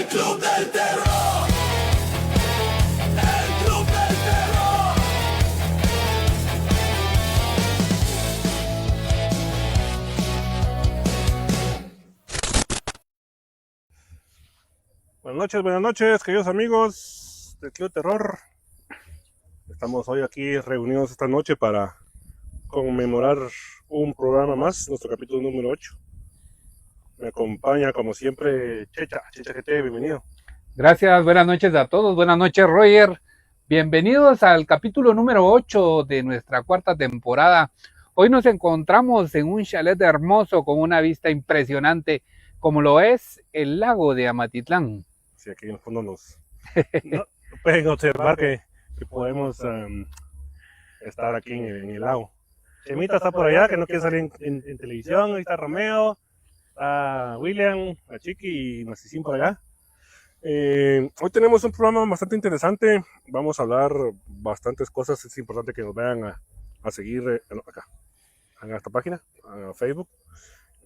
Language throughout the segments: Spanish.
Club del Terror. El Club del Terror. Buenas noches, queridos amigos del Club del Terror. Estamos hoy aquí reunidos esta noche para conmemorar un programa más, nuestro capítulo número 8. Me acompaña, como siempre, Checha GT, bienvenido. Gracias, buenas noches a todos, buenas noches Roger. Bienvenidos al capítulo número 8 de nuestra cuarta temporada. Hoy nos encontramos en un chalet hermoso con una vista impresionante, como lo es el lago de Amatitlán. Sí, aquí en el fondo no, pueden observar que podemos estar aquí en el lago. Chemita está por allá, que no quiere salir en televisión. Ahí está Romeo, está William, la Chiqui y Macicín por allá. Hoy tenemos un programa bastante interesante. Vamos a hablar bastantes cosas. Es importante que nos vayan a seguir acá, en esta página, a Facebook,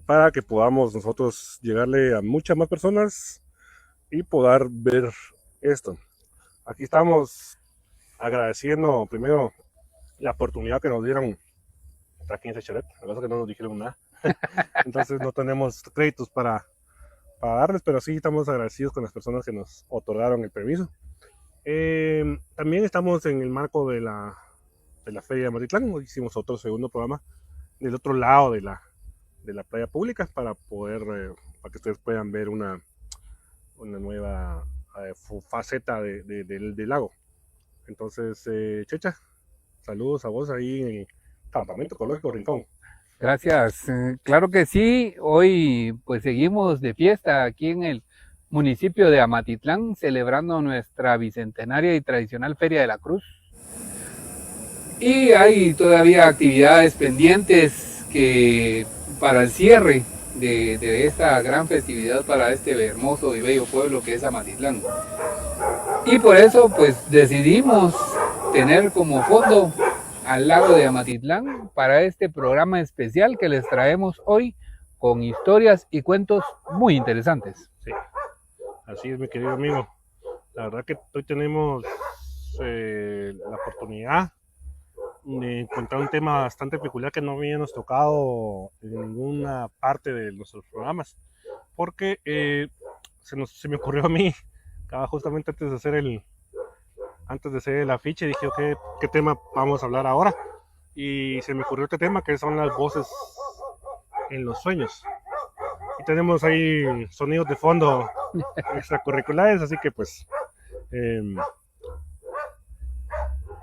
para que podamos nosotros llegarle a muchas más personas y poder ver esto. Aquí estamos agradeciendo primero la oportunidad que nos dieron aquí en ese chalet. La verdad es que no nos dijeron nada. Entonces no tenemos créditos para darles, pero sí estamos agradecidos con las personas que nos otorgaron el permiso. También estamos en el marco de la Feria de Amatitlán. Hoy hicimos otro segundo programa del otro lado de la playa pública para poder, para que ustedes puedan ver una nueva faceta del lago. Entonces, Checha, saludos a vos ahí en el Campamento Ecológico Rincón. Gracias, claro que sí. Hoy pues seguimos de fiesta aquí en el municipio de Amatitlán, celebrando nuestra bicentenaria y tradicional Feria de la Cruz. Y hay todavía actividades pendientes que para el cierre de esta gran festividad para este hermoso y bello pueblo que es Amatitlán. Y por eso pues decidimos tener como fondo al lago de Amatitlán para este programa especial que les traemos hoy con historias y cuentos muy interesantes. Sí, así es, mi querido amigo. La verdad que hoy tenemos la oportunidad de encontrar un tema bastante peculiar que no habíamos tocado en ninguna parte de nuestros programas, porque se me ocurrió a mí, justamente antes de hacer el afiche, dije, ¿qué tema vamos a hablar ahora? Y se me ocurrió este tema, que son las voces en los sueños. Y tenemos ahí sonidos de fondo extracurriculares, así que pues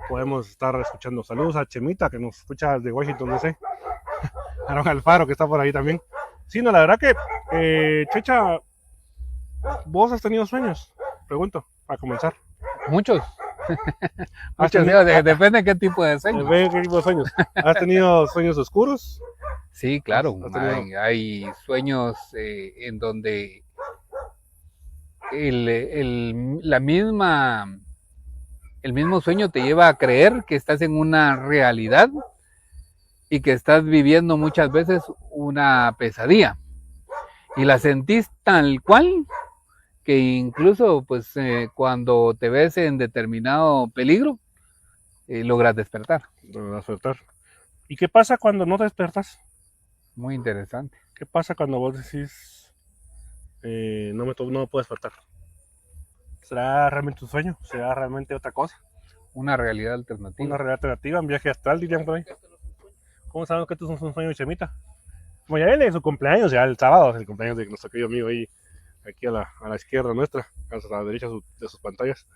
podemos estar escuchando. Saludos a Chemita, que nos escucha desde Washington, DC. A Aaron Alfaro, que está por ahí también. Sí, no, la verdad que, Checha, ¿vos has tenido sueños? Pregunto, para comenzar. Muchos. Muchos, depende de qué tipo de sueños. Depende de qué tipo de sueños. ¿Has tenido sueños oscuros? Sí, claro. Hay sueños en donde el mismo sueño te lleva a creer que estás en una realidad y que estás viviendo muchas veces una pesadilla. Y la sentís tal cual que incluso pues cuando te ves en determinado peligro, logras despertar. ¿Y qué pasa cuando no despertas? Muy interesante. ¿Qué pasa cuando vos decís, no me puedo despertar? ¿Será realmente un sueño? ¿Será realmente otra cosa? Una realidad alternativa. Una realidad alternativa, un viaje astral, dirían por ahí. ¿Cómo sabemos que esto es un sueño de Chemita? Como ya viene su cumpleaños, ya el sábado, el cumpleaños de nuestro querido amigo ahí, aquí a la izquierda nuestra, a la derecha de sus pantallas.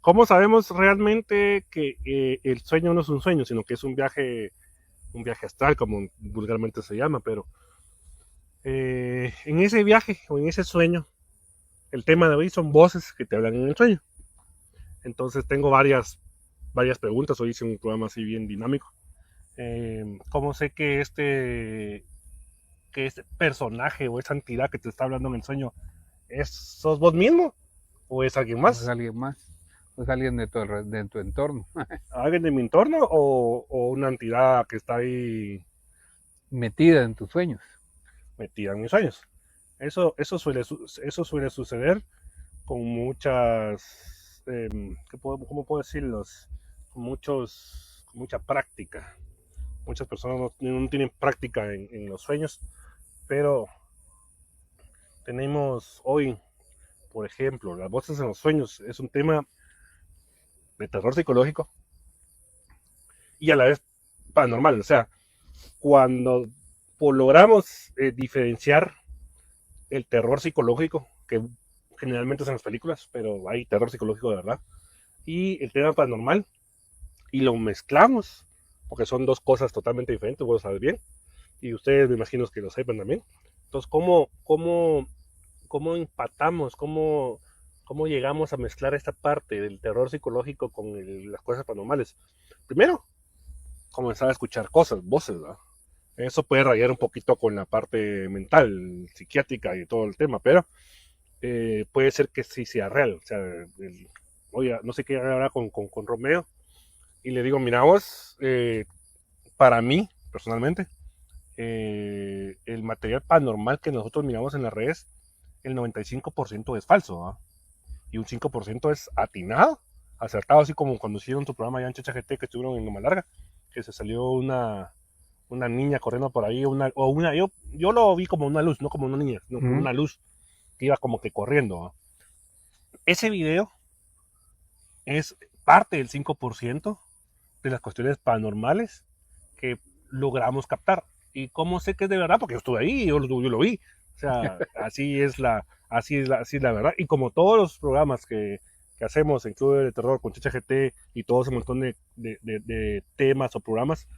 ¿Cómo sabemos realmente que el sueño no es un sueño, sino que es un viaje astral, como vulgarmente se llama? Pero en ese viaje o en ese sueño, el tema de hoy son voces que te hablan en el sueño. Entonces tengo varias preguntas. Hoy hice un programa así bien dinámico. ¿Cómo sé que este personaje o esa entidad que te está hablando en el sueño sos vos mismo o es alguien más? ¿Es alguien más? ¿O es alguien de tu entorno? ¿Alguien de mi entorno o una entidad que está ahí metida en tus sueños? Metida en mis sueños. Eso suele suceder con muchas, ¿cómo puedo decirlos? Con mucha práctica. Muchas personas no tienen práctica en los sueños, pero tenemos hoy, por ejemplo, las voces en los sueños es un tema de terror psicológico y a la vez paranormal. O sea, cuando logramos diferenciar el terror psicológico, que generalmente es en las películas, pero hay terror psicológico de verdad, y el tema paranormal, y lo mezclamos, porque son dos cosas totalmente diferentes, vos lo sabes bien, y ustedes me imagino que lo sepan también. Entonces, ¿cómo empatamos, cómo llegamos a mezclar esta parte del terror psicológico con las cosas paranormales? Primero, comenzar a escuchar cosas, voces, ¿verdad? Eso puede rayar un poquito con la parte mental, psiquiátrica y todo el tema, pero puede ser que sí sea real. O sea, oye, no sé qué hará con Romeo, y le digo, mira vos, para mí, personalmente, el material paranormal que nosotros miramos en las redes, el 95% es falso, ¿va? Y un 5% es atinado, acertado, así como cuando hicieron tu programa allá en ChatGPT que estuvieron en Loma Larga, que se salió una niña corriendo por ahí, yo lo vi como una luz, no como una niña, no, como una luz que iba como que corriendo, ¿va? Ese video es parte del 5% de las cuestiones paranormales que logramos captar. ¿Y cómo sé que es de verdad? Porque yo estuve ahí, yo lo vi. O sea, así es la verdad. Y como todos los programas que hacemos en Club de Terror con ChatGPT y todo ese montón de temas o programas,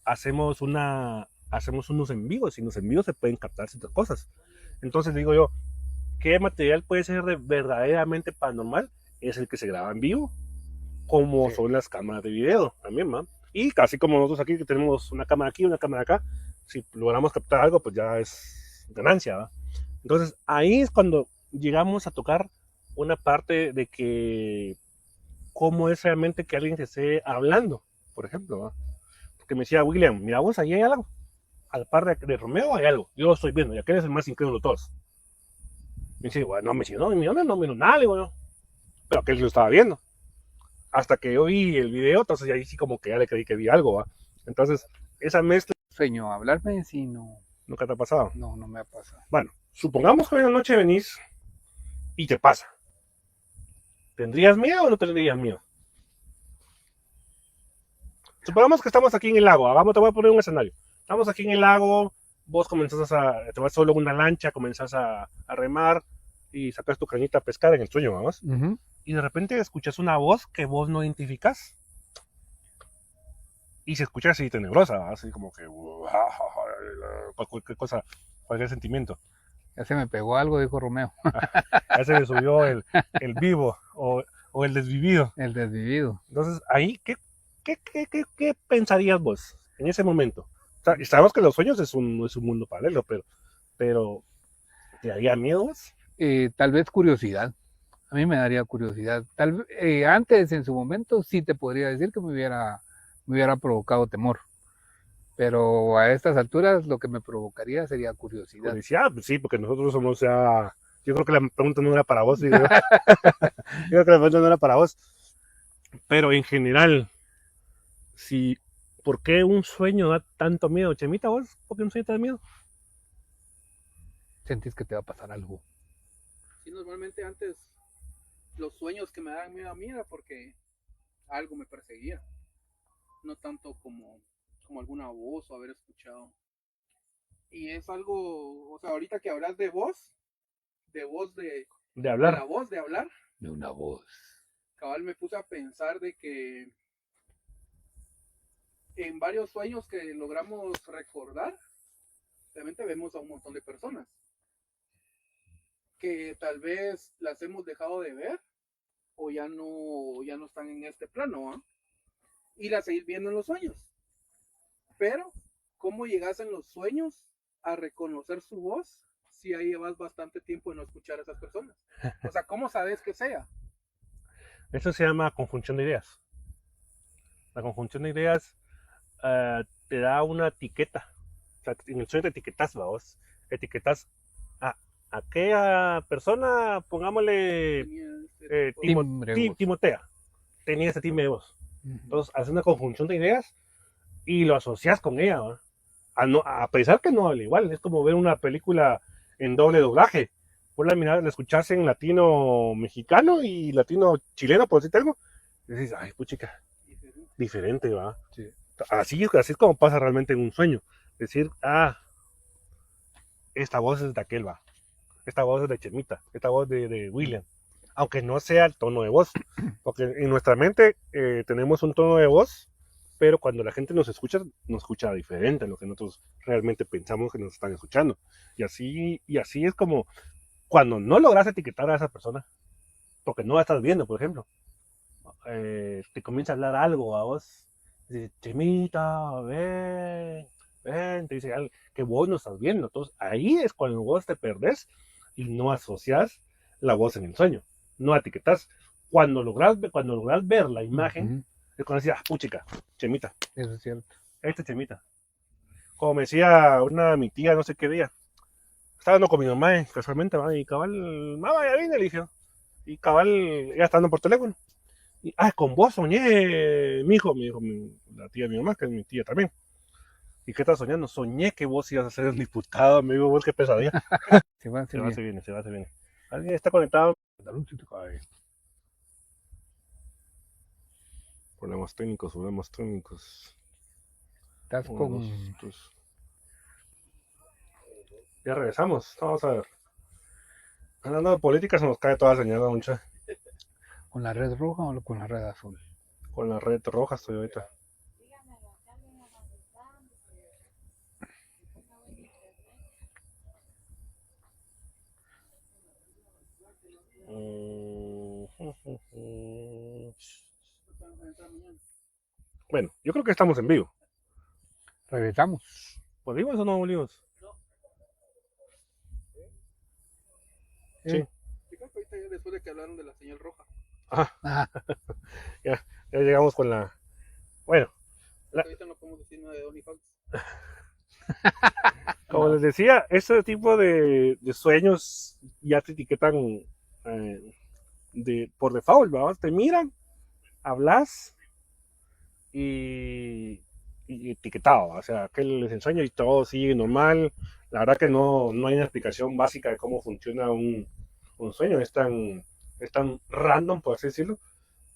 hacemos unos en vivos, y en los en vivos se pueden captar ciertas cosas. Entonces digo yo, ¿qué material puede ser verdaderamente paranormal? Es el que se graba en vivo, como Sí. son las cámaras de video también, ¿va? Y casi como nosotros aquí que tenemos una cámara aquí, una cámara acá, si logramos captar algo, pues ya es ganancia, ¿va? Entonces ahí es cuando llegamos a tocar una parte de que cómo es realmente que alguien se esté hablando, por ejemplo, ¿va? Porque me decía William, mira vos, ahí hay algo, al par de Romeo hay algo, yo lo estoy viendo, y aquel es el más incrédulo de todos. Me dice, bueno, no, me dice, no, no miro nada, digo yo, pero aquel lo estaba viendo. Hasta que yo vi el video, entonces ahí sí como que ya le creí que vi algo, ¿va? Entonces, esa mezcla Sueño, hablarme, sí, no, nunca te ha pasado. no, no me ha pasado. Bueno, supongamos que hoy en la noche venís y te pasa. ¿Tendrías miedo o no tendrías miedo? Supongamos que estamos aquí en el lago, te voy a poner un escenario. Estamos aquí en el lago, vos te vas solo en una lancha, comenzás a remar y sacas tu cañita a pescar en el sueño, vamos. Y de repente escuchas una voz que vos no identificas. Y se escucha así tenebrosa, así como que cualquier cosa, cualquier sentimiento. Ya se me pegó algo, dijo Romeo. Ya se le subió el vivo o el desvivido. El desvivido. Entonces, ahí, ¿qué pensarías vos en ese momento? O sea, y sabemos que los sueños es un mundo paralelo, pero ¿te daría miedo vos? Tal vez curiosidad. A mí me daría curiosidad. Antes, en su momento, sí te podría decir que me hubiera provocado temor. Pero a estas alturas lo que me provocaría sería curiosidad. Curiosidad, pues sí, porque nosotros somos ya... Yo creo que la pregunta no era para vos, digo yo. Yo creo que la pregunta no era para vos. Pero en general, si, ¿por qué un sueño da tanto miedo? Chemita, vos, ¿por qué un sueño te da miedo? Sentís que te va a pasar algo. Sí, normalmente antes los sueños que me daban miedo a mí era porque algo me perseguía, no tanto como alguna voz o haber escuchado. Y es algo, o sea, ahorita que hablas de voz, De de hablar. la voz, de hablar, De una voz. cabal me puse a pensar de que en varios sueños que logramos recordar, realmente vemos a un montón de personas que tal vez las hemos dejado de ver o ya no están en este plano, ¿eh? Y las seguir viendo en los sueños. Pero, ¿cómo llegas en los sueños a reconocer su voz si ahí llevas bastante tiempo de no escuchar a esas personas? O sea, ¿cómo sabes que sea? Eso se llama conjunción de ideas. La conjunción de ideas te da una etiqueta. O sea, en el sueño te etiquetas, vos. etiquetas a aquella persona, pongámosle Tenía este tipo de- Timbre de voz. Timotea, tenía ese timbre de voz. Ujú. Entonces, haces una conjunción de ideas y lo asocias con ella, ¿va? A pesar que no habla igual, es como ver una película en doble doblaje. Vos la escuchás en latino mexicano y latino chileno, por decirte algo, y dices, ay, puchica, diferente, va. Sí. Así es como pasa realmente en un sueño. Decir, esta voz es de aquel, va. Esta voz es de Chemita, esta voz de William. Aunque no sea el tono de voz. Porque en nuestra mente tenemos un tono de voz, pero cuando la gente nos escucha diferente a lo que nosotros realmente pensamos que nos están escuchando. Y así es como cuando no logras etiquetar a esa persona, porque no la estás viendo, por ejemplo, te comienza a hablar algo a vos, dice, Chemita, ven, te dice algo que vos no estás viendo. Entonces ahí es cuando vos te perdés y no asocias la voz en el sueño, no etiquetas. Cuando logras ver la imagen, Ujú. es cuando decís, puchica, Chemita, Eso es cierto. Chemita. Como me decía mi tía, no sé qué día, estaba hablando con mi mamá, casualmente, ¿va? Y cabal, mamá, ya vine, le dije, y cabal, ya estando por teléfono. Y, con vos soñé, mijo, me dijo la tía de mi mamá, que es mi tía también. ¿Y qué estás soñando? Soñé que vos ibas a ser un diputado, me dijo, vos qué pesadilla. Se va a hacer bien. Se viene. ¿Alguien está conectado? Problemas técnicos. Estás Uno, con... dos, tres. Ya regresamos, vamos a ver. Hablando de política se nos cae toda señal, mucha. ¿Con la red roja o con la red azul? Con la red roja estoy ahorita. Bueno, yo creo que estamos en vivo. Regresamos. ¿Volvimos o no volvimos? Sí. Yo creo que ahorita ya después de que hablaron de la señal roja. Ah, Ya llegamos con la... Bueno, Ahorita no podemos decir nada de OnlyFans. como les decía, este tipo de sueños ya te etiquetan por default, ¿verdad? Te miran, hablas y etiquetado, o sea, que les enseño y todo sigue normal. La verdad que no hay una explicación básica de cómo funciona un sueño, es tan random, por así decirlo,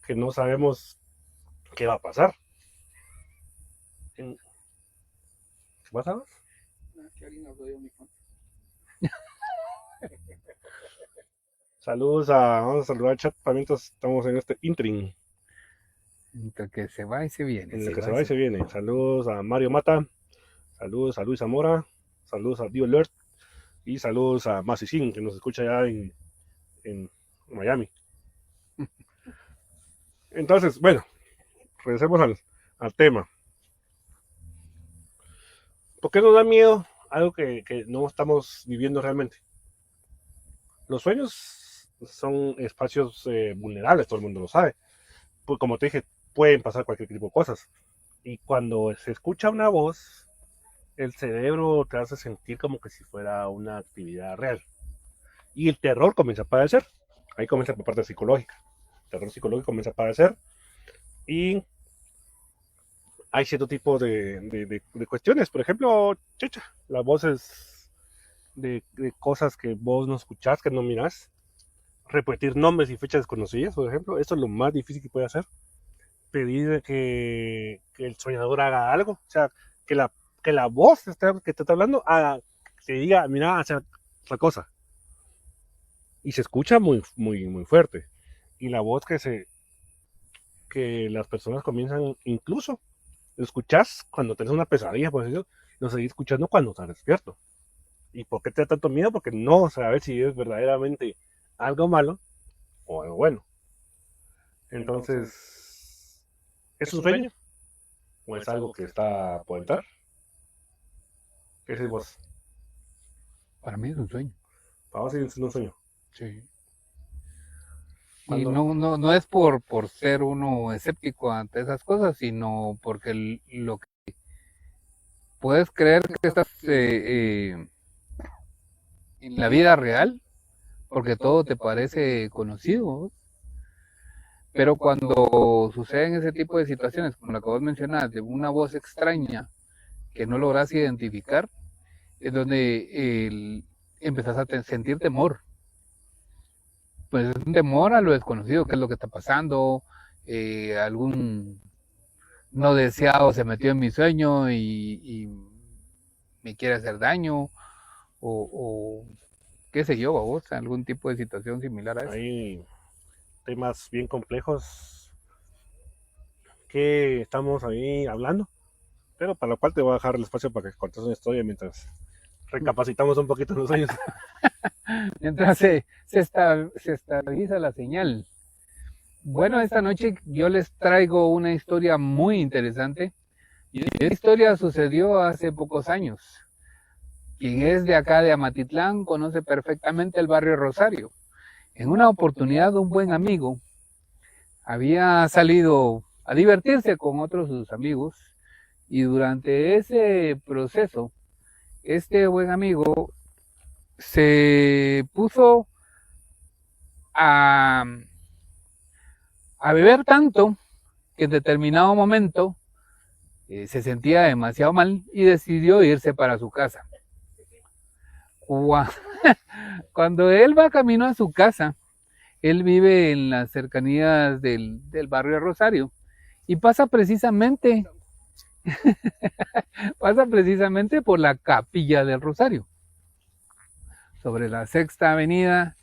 que no sabemos qué va a pasar. ¿Qué pasa? Que alguien habló de OnlyFans. Vamos a saludar al chat, también estamos en este intrin, entre que se va y se viene. en el que se va y se viene. Saludos a Mario Mata, saludos a Luis Zamora, saludos a Dio Alert y saludos a Masicín, que nos escucha ya en Miami. Entonces, bueno, regresemos al tema. ¿Por qué nos da miedo algo que no estamos viviendo realmente? Los sueños son espacios vulnerables, todo el mundo lo sabe. Pues como te dije, pueden pasar cualquier tipo de cosas. Y cuando se escucha una voz, el cerebro te hace sentir como que si fuera una actividad real. Y el terror comienza a aparecer. Ahí comienza la parte psicológica. El terror psicológico comienza a aparecer. Y hay cierto tipo de cuestiones. Por ejemplo, checha, las voces de cosas que vos no escuchás, que no mirás. Repetir nombres y fechas desconocidas, por ejemplo. Esto es lo más difícil que puede hacer. Pedir que el soñador haga algo. O sea, que la voz que te está hablando te diga, mira, hacer otra cosa. Y se escucha muy, muy, muy fuerte. Y la voz que las personas comienzan, incluso, lo escuchas cuando tienes una pesadilla, por ejemplo, lo seguís escuchando cuando estás despierto. ¿Y por qué te da tanto miedo? Porque no sabes si es verdaderamente algo malo o algo bueno. Entonces, ¿es un sueño? ¿O es algo que está por entrar? ¿Qué decís vos? Para mí es un sueño. Para vos es un sueño. Sí. Y Cuando- no es por ser uno escéptico ante esas cosas, sino porque lo que puedes creer que estás en la vida real, porque todo te parece conocido. Pero cuando suceden ese tipo de situaciones, como la que vos mencionás, de una voz extraña que no logras identificar, es donde empezás a sentir temor. Pues es un temor a lo desconocido, qué es lo que está pasando, algún no deseado se metió en mi sueño y me quiere hacer daño, o qué sé yo, vos, algún tipo de situación similar a eso. Hay temas bien complejos que estamos ahí hablando, pero para lo cual te voy a dejar el espacio para que contes una historia mientras recapacitamos un poquito en los sueños. Mientras se estabiliza la señal. Bueno, esta noche yo les traigo una historia muy interesante. Y esta historia sucedió hace pocos años. Quien es de acá de Amatitlán conoce perfectamente el barrio Rosario. En una oportunidad, un buen amigo había salido a divertirse con otros de sus amigos, y durante ese proceso, este buen amigo se puso a beber tanto que en determinado momento se sentía demasiado mal y decidió irse para su casa. Cuando él va camino a su casa, él vive en las cercanías del barrio Rosario y pasa precisamente por la capilla del Rosario. Sobre la Sexta Avenida,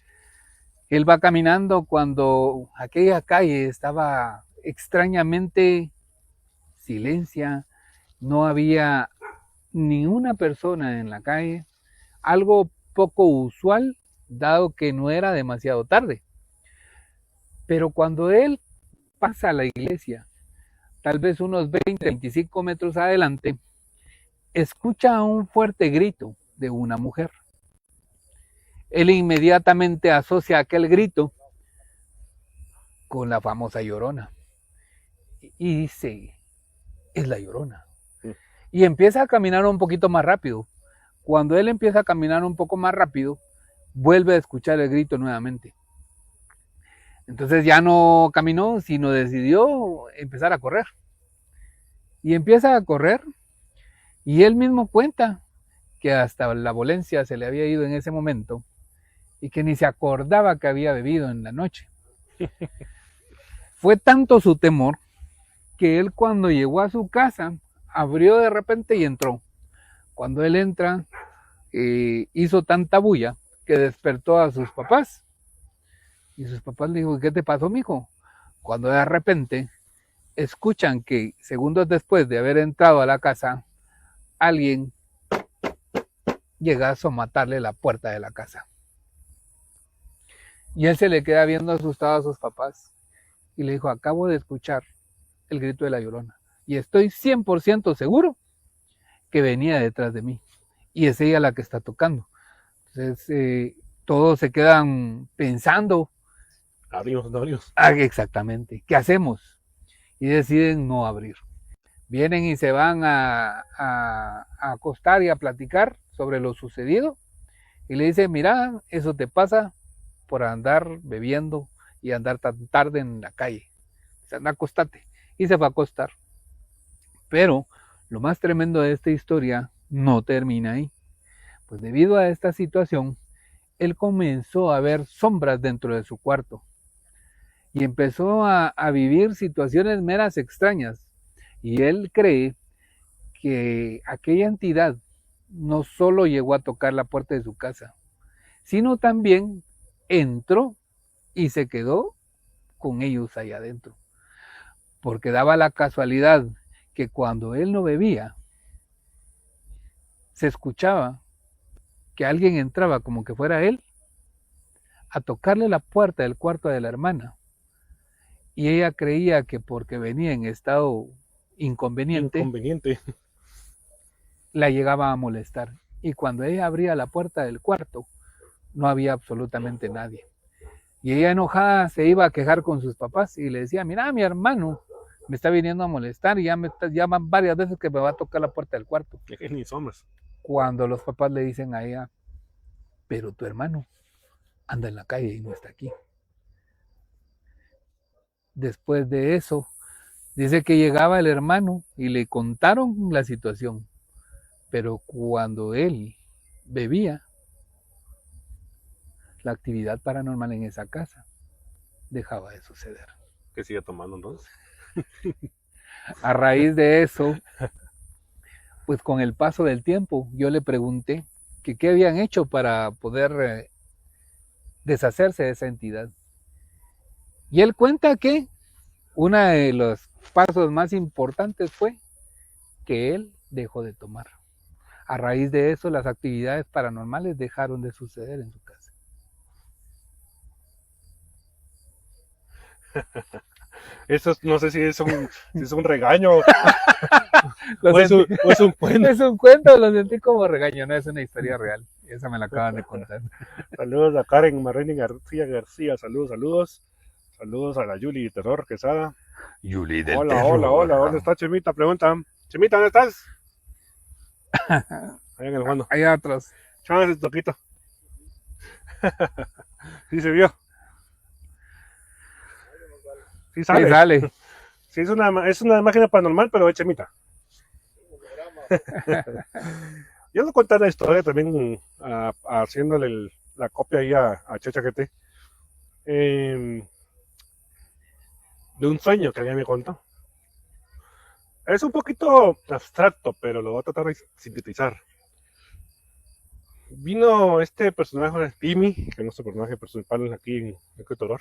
él va caminando cuando aquella calle estaba extrañamente silencia, no había ni una persona en la calle, algo poco usual, dado que no era demasiado tarde. Pero cuando él pasa a la iglesia, tal vez unos 20, 25 metros adelante, escucha un fuerte grito de una mujer. Él inmediatamente asocia aquel grito con la famosa Llorona y dice, es la Llorona. Y empieza a caminar un poquito más rápido. Cuando él empieza a caminar un poco más rápido, vuelve a escuchar el grito nuevamente. Entonces ya no caminó, sino decidió empezar a correr. Y empieza a correr, y él mismo cuenta que hasta la dolencia se le había ido en ese momento y que ni se acordaba que había bebido en la noche. Fue tanto su temor que él, cuando llegó a su casa, abrió de repente y entró. Cuando él entra, hizo tanta bulla que despertó a sus papás. Y sus papás le dijo, ¿qué te pasó, mijo? Cuando de repente escuchan que segundos después de haber entrado a la casa, alguien llega a matarle la puerta de la casa. Y él se le queda viendo asustado a sus papás y le dijo, acabo de escuchar el grito de la Llorona y estoy 100% seguro que venía detrás de mí y es ella la que está tocando. Entonces todos se quedan pensando, Abrimos, no abrimos. Exactamente, ¿qué hacemos? Y deciden no abrir. Vienen y se van a acostar y a platicar sobre lo sucedido y le dicen, mira, eso te pasa por andar bebiendo y andar tan tarde en la calle. Se anda, acostate. Y se fue a acostar. Pero lo más tremendo de esta historia no termina ahí. Pues debido a esta situación, él comenzó a ver sombras dentro de su cuarto y empezó a vivir situaciones meras extrañas. Y él cree que aquella entidad no solo llegó a tocar la puerta de su casa, sino también entró y se quedó con ellos ahí adentro. Porque daba la casualidad que cuando él no bebía, se escuchaba que alguien entraba como que fuera él a tocarle la puerta del cuarto de la hermana. Y ella creía que porque venía en estado inconveniente, la llegaba a molestar. Y cuando ella abría la puerta del cuarto, no había absolutamente nadie. Y ella, enojada, se iba a quejar con sus papás y le decía, mira, mi hermano me está viniendo a molestar y ya van varias veces que me va a tocar la puerta del cuarto. Ni sombras. Cuando los papás le dicen a ella, pero tu hermano anda en la calle y no está aquí. Después de eso, dice que llegaba el hermano y le contaron la situación, pero cuando él bebía, la actividad paranormal en esa casa dejaba de suceder. Que sigue tomando entonces. A raíz de eso, pues con el paso del tiempo, yo le pregunté que qué habían hecho para poder deshacerse de esa entidad. Y él cuenta que uno de los pasos más importantes fue que él dejó de tomar. A raíz de eso, las actividades paranormales dejaron de suceder en su casa. Eso no sé si es un regaño o es un cuento. Es un cuento, lo sentí como regaño, no es una historia real. Esa me la acaban de contar. Saludos a Karen Marreni García, saludos. Saludos a la Yuli Terror Quesada. Yuli del Hola, ¿dónde está Chemita? Pregunta. Chemita, ¿dónde estás? Ahí en el fondo. Hay otros. Chámate ese toquito. Sí se vio. Sí sale. Sí, sale. Sí, es una máquina paranormal, pero es Chemita. Yo le conté la historia también haciéndole la copia ahí a Checha GT. De un sueño que ella me contó. Es un poquito abstracto, pero lo voy a tratar de sintetizar. Vino este personaje, Timmy, que es nuestro personaje principal aquí en Ecuador,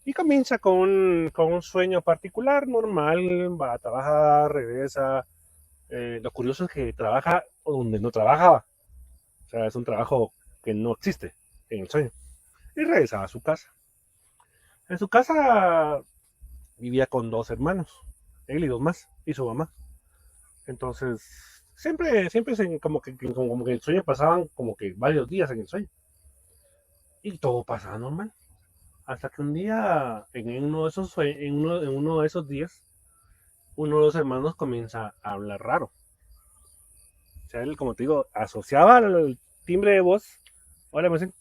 y comienza con un sueño particular, normal, va a trabajar, regresa. Lo curioso es que trabaja donde no trabajaba. O sea, es un trabajo que no existe en el sueño. Y regresaba a su casa. En su casa vivía con 2 hermanos, él y 2 más, y su mamá. Entonces, siempre como que el sueño pasaban como que varios días en el sueño. Y todo pasaba normal. Hasta que un día, en uno de esos días, uno de los hermanos comienza a hablar raro. O sea, él, como te digo, asociaba el timbre de voz, hola, me dicen,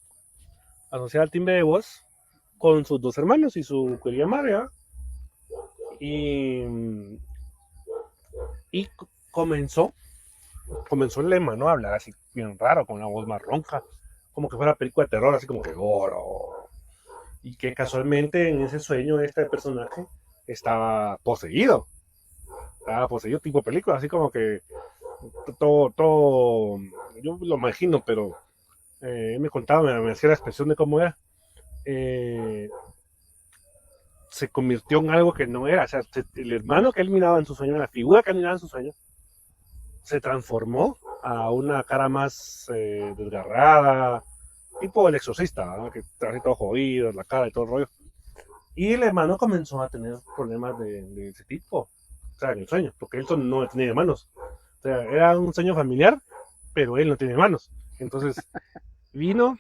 asociaba el timbre de voz con sus 2 hermanos y su querida madre, ¿verdad? Y comenzó el hermano a hablar así bien raro, con una voz más ronca, como que fuera película de terror, así como que oro. Y que casualmente en ese sueño este personaje estaba poseído tipo película, así como que todo yo lo imagino, pero él me contaba, me hacía la expresión de cómo era. Se convirtió en algo que no era. O sea, el hermano que él miraba en su sueño, la figura que él miraba en su sueño, se transformó a una cara más desgarrada, tipo el exorcista, ¿no? Que trae todo jodido, la cara y todo el rollo. Y el hermano comenzó a tener problemas de ese tipo, o sea, en el sueño, porque él no tenía hermanos. O sea, era un sueño familiar, pero él no tiene hermanos. Entonces, vino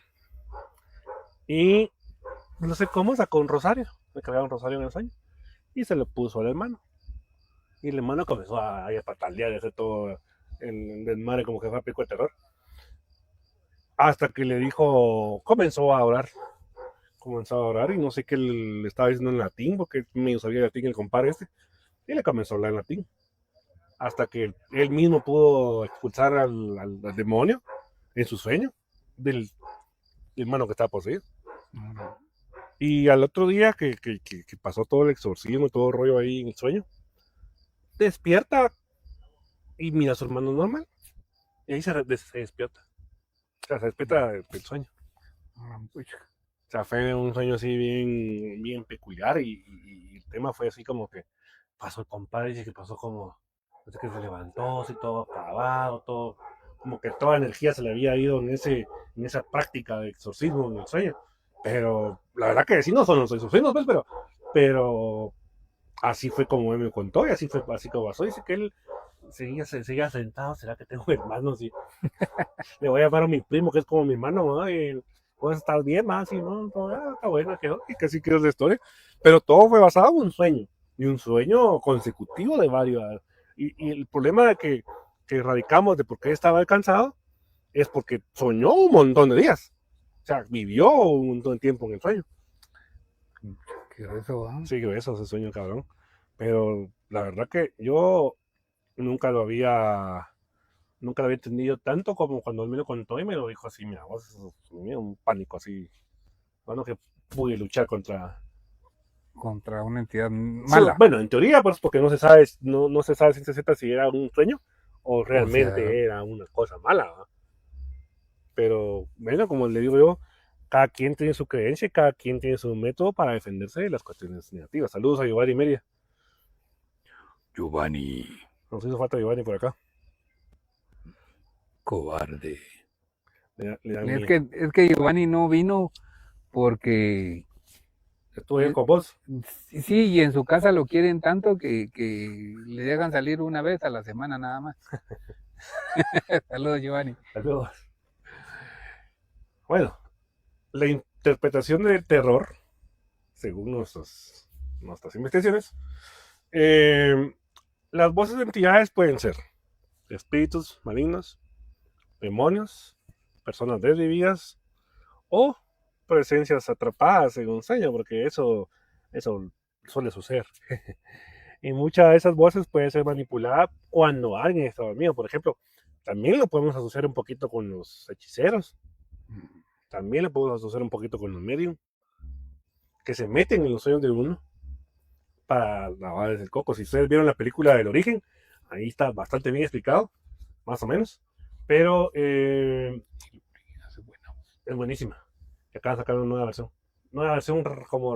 y no sé cómo sacó un rosario. Le cargaba un rosario en el sueño y se lo puso al hermano. Y el hermano comenzó a patalear y hacer todo el desmadre como que fue pico de terror. Hasta que le dijo, comenzó a orar y no sé qué le estaba diciendo en latín, porque medio sabía latín el compadre este. Y le comenzó a hablar en latín. Hasta que él mismo pudo expulsar al demonio en su sueño del hermano que estaba poseído. Y al otro día que pasó todo el exorcismo y todo el rollo ahí en el sueño, despierta y mira a su hermano normal. Y ahí se despierta. O sea, se despierta del sueño. O sea, fue un sueño así bien peculiar y el tema fue así como que pasó el compadre, dice que pasó como, desde que se levantó, así todo apagado, todo, como que toda energía se le había ido en esa práctica de exorcismo en el sueño. Pero la verdad que sí no son los exorcismos, pues, pero así fue como él me contó y así fue así como pasó. Dice que él seguía sentado, ¿será que tengo hermanos? Y le voy a llamar a mi primo, que es como mi hermano, ¿no? Y puedes estar bien, más y no, está bueno, quedó, y casi quedó la historia. Pero todo fue basado en un sueño, y un sueño consecutivo de varios. Y el problema de que radicamos de por qué estaba cansado es porque soñó un montón de días. O sea, vivió un montón de tiempo en el sueño. Qué eso, ¿ah? Sí, que eso, ese sueño, cabrón. Pero la verdad que yo nunca lo había entendido tanto como cuando él me lo contó y me lo dijo así, mira, vos, un pánico así. Bueno, que pude luchar contra... Contra una entidad mala. Sí, bueno, en teoría, pues, porque no se sabe, no se sabe ciencia cierta si era un sueño o realmente sea, era una cosa mala, ¿va? Pero, bueno, como le digo yo, cada quien tiene su creencia y cada quien tiene su método para defenderse de las cuestiones negativas. Saludos a Giovanni Media. Giovanni, Nos hizo falta Giovanni por acá. cobarde. Le dan Es miedo. que Giovanni no vino porque Estuve con vos. sí, y en su casa lo quieren tanto que le dejan salir una vez a la semana nada más. Saludos, Giovanni. Saludos. Bueno, la interpretación del terror, según nuestras investigaciones, las voces de entidades pueden ser espíritus malignos, demonios, personas desvividas o presencias atrapadas en un sueño, porque eso suele suceder. Y muchas de esas voces pueden ser manipuladas cuando alguien está dormido. Por ejemplo, también lo podemos asociar un poquito con los hechiceros. También lo podemos asociar un poquito con los medium, que se meten en los sueños de uno para lavarles el coco. Si ustedes vieron la película del origen, ahí está bastante bien explicado, más o menos. Pero es buenísima. Acaban de sacar una nueva versión. Nueva versión como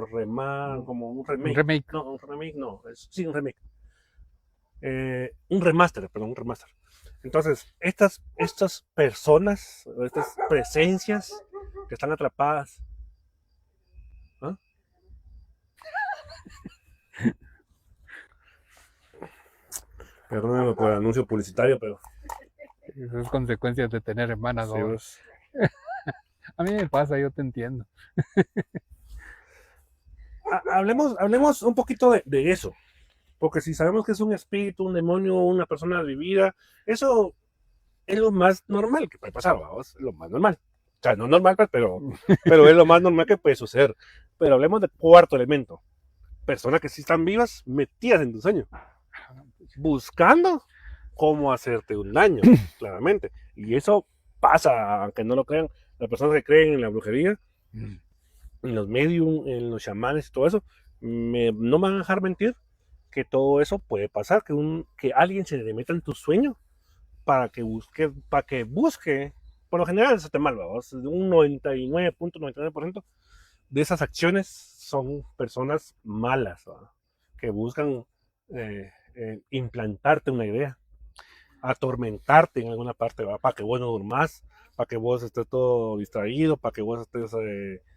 un remake. Un remake. No, un remake no. Sí, un remake. Un remaster, perdón, un remaster. Entonces, estas personas, estas presencias que están atrapadas. ¿Ah? Perdónenme por el anuncio publicitario, pero... Esas consecuencias de tener hermanas. Sí, ¿no? pues. A mí me pasa, yo te entiendo. Hablemos un poquito de eso. Porque si sabemos que es un espíritu, un demonio, una persona vivida, eso es lo más normal que puede pasar, vamos, es lo más normal. O sea, no normal, pues, pero es lo más normal que puede suceder. Pero hablemos del cuarto elemento. Personas que sí están vivas, metidas en tu sueño. Buscando cómo hacerte un daño, claramente. Y eso pasa, aunque no lo crean, las personas que creen en la brujería, en los medium, en los chamanes y todo eso, no me van a dejar mentir que todo eso puede pasar, que alguien se le meta en tu sueño para que busque, por lo general se te malva, un 99.99% de esas acciones son personas malas, ¿va? Que buscan implantarte una idea, atormentarte en alguna parte, ¿va? Para que vos no durmas, para que vos estés todo distraído, para que vos estés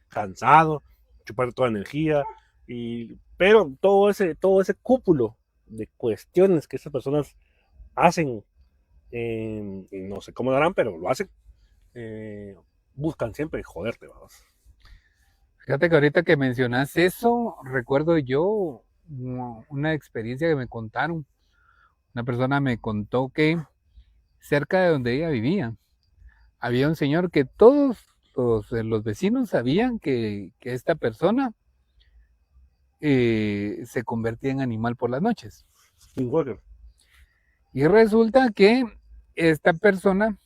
cansado, chupar toda energía, pero todo ese cúpulo de cuestiones que esas personas hacen, y no sé cómo lo harán, pero lo hacen, buscan siempre joderte, vamos. Fíjate que ahorita que mencionas eso, recuerdo yo una experiencia que me contaron. Una persona me contó que cerca de donde ella vivía, había un señor que todos los vecinos sabían que esta persona se convertía en animal por las noches. Y resulta que esta persona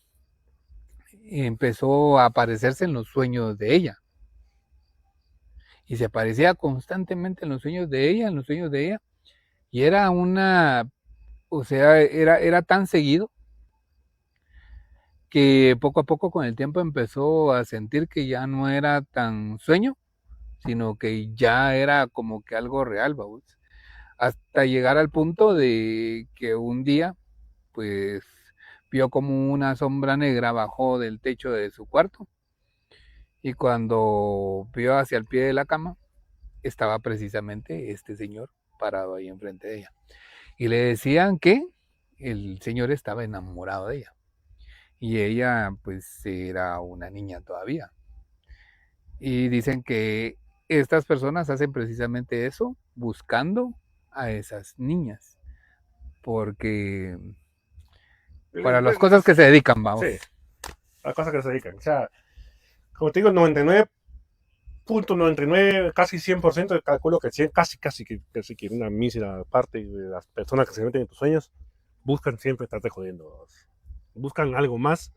empezó a aparecerse en los sueños de ella. Y se aparecía constantemente en los sueños de ella, y era era tan seguido que poco a poco con el tiempo empezó a sentir que ya no era tan sueño, sino que ya era como que algo real, vamos. Hasta llegar al punto de que un día, pues, vio como una sombra negra bajó del techo de su cuarto, y cuando vio hacia el pie de la cama, estaba precisamente este señor parado ahí enfrente de ella. Y le decían que el señor estaba enamorado de ella. Y ella, pues, era una niña todavía. Y dicen que estas personas hacen precisamente eso, buscando a esas niñas. Porque para las cosas que se dedican, vamos. Sí. a cosas que se dedican. O sea, como te digo, 99.99, casi 100%, calculo que 100, casi que una mísera parte de las personas que se meten en tus sueños buscan siempre estarte jodiendo. Buscan algo más,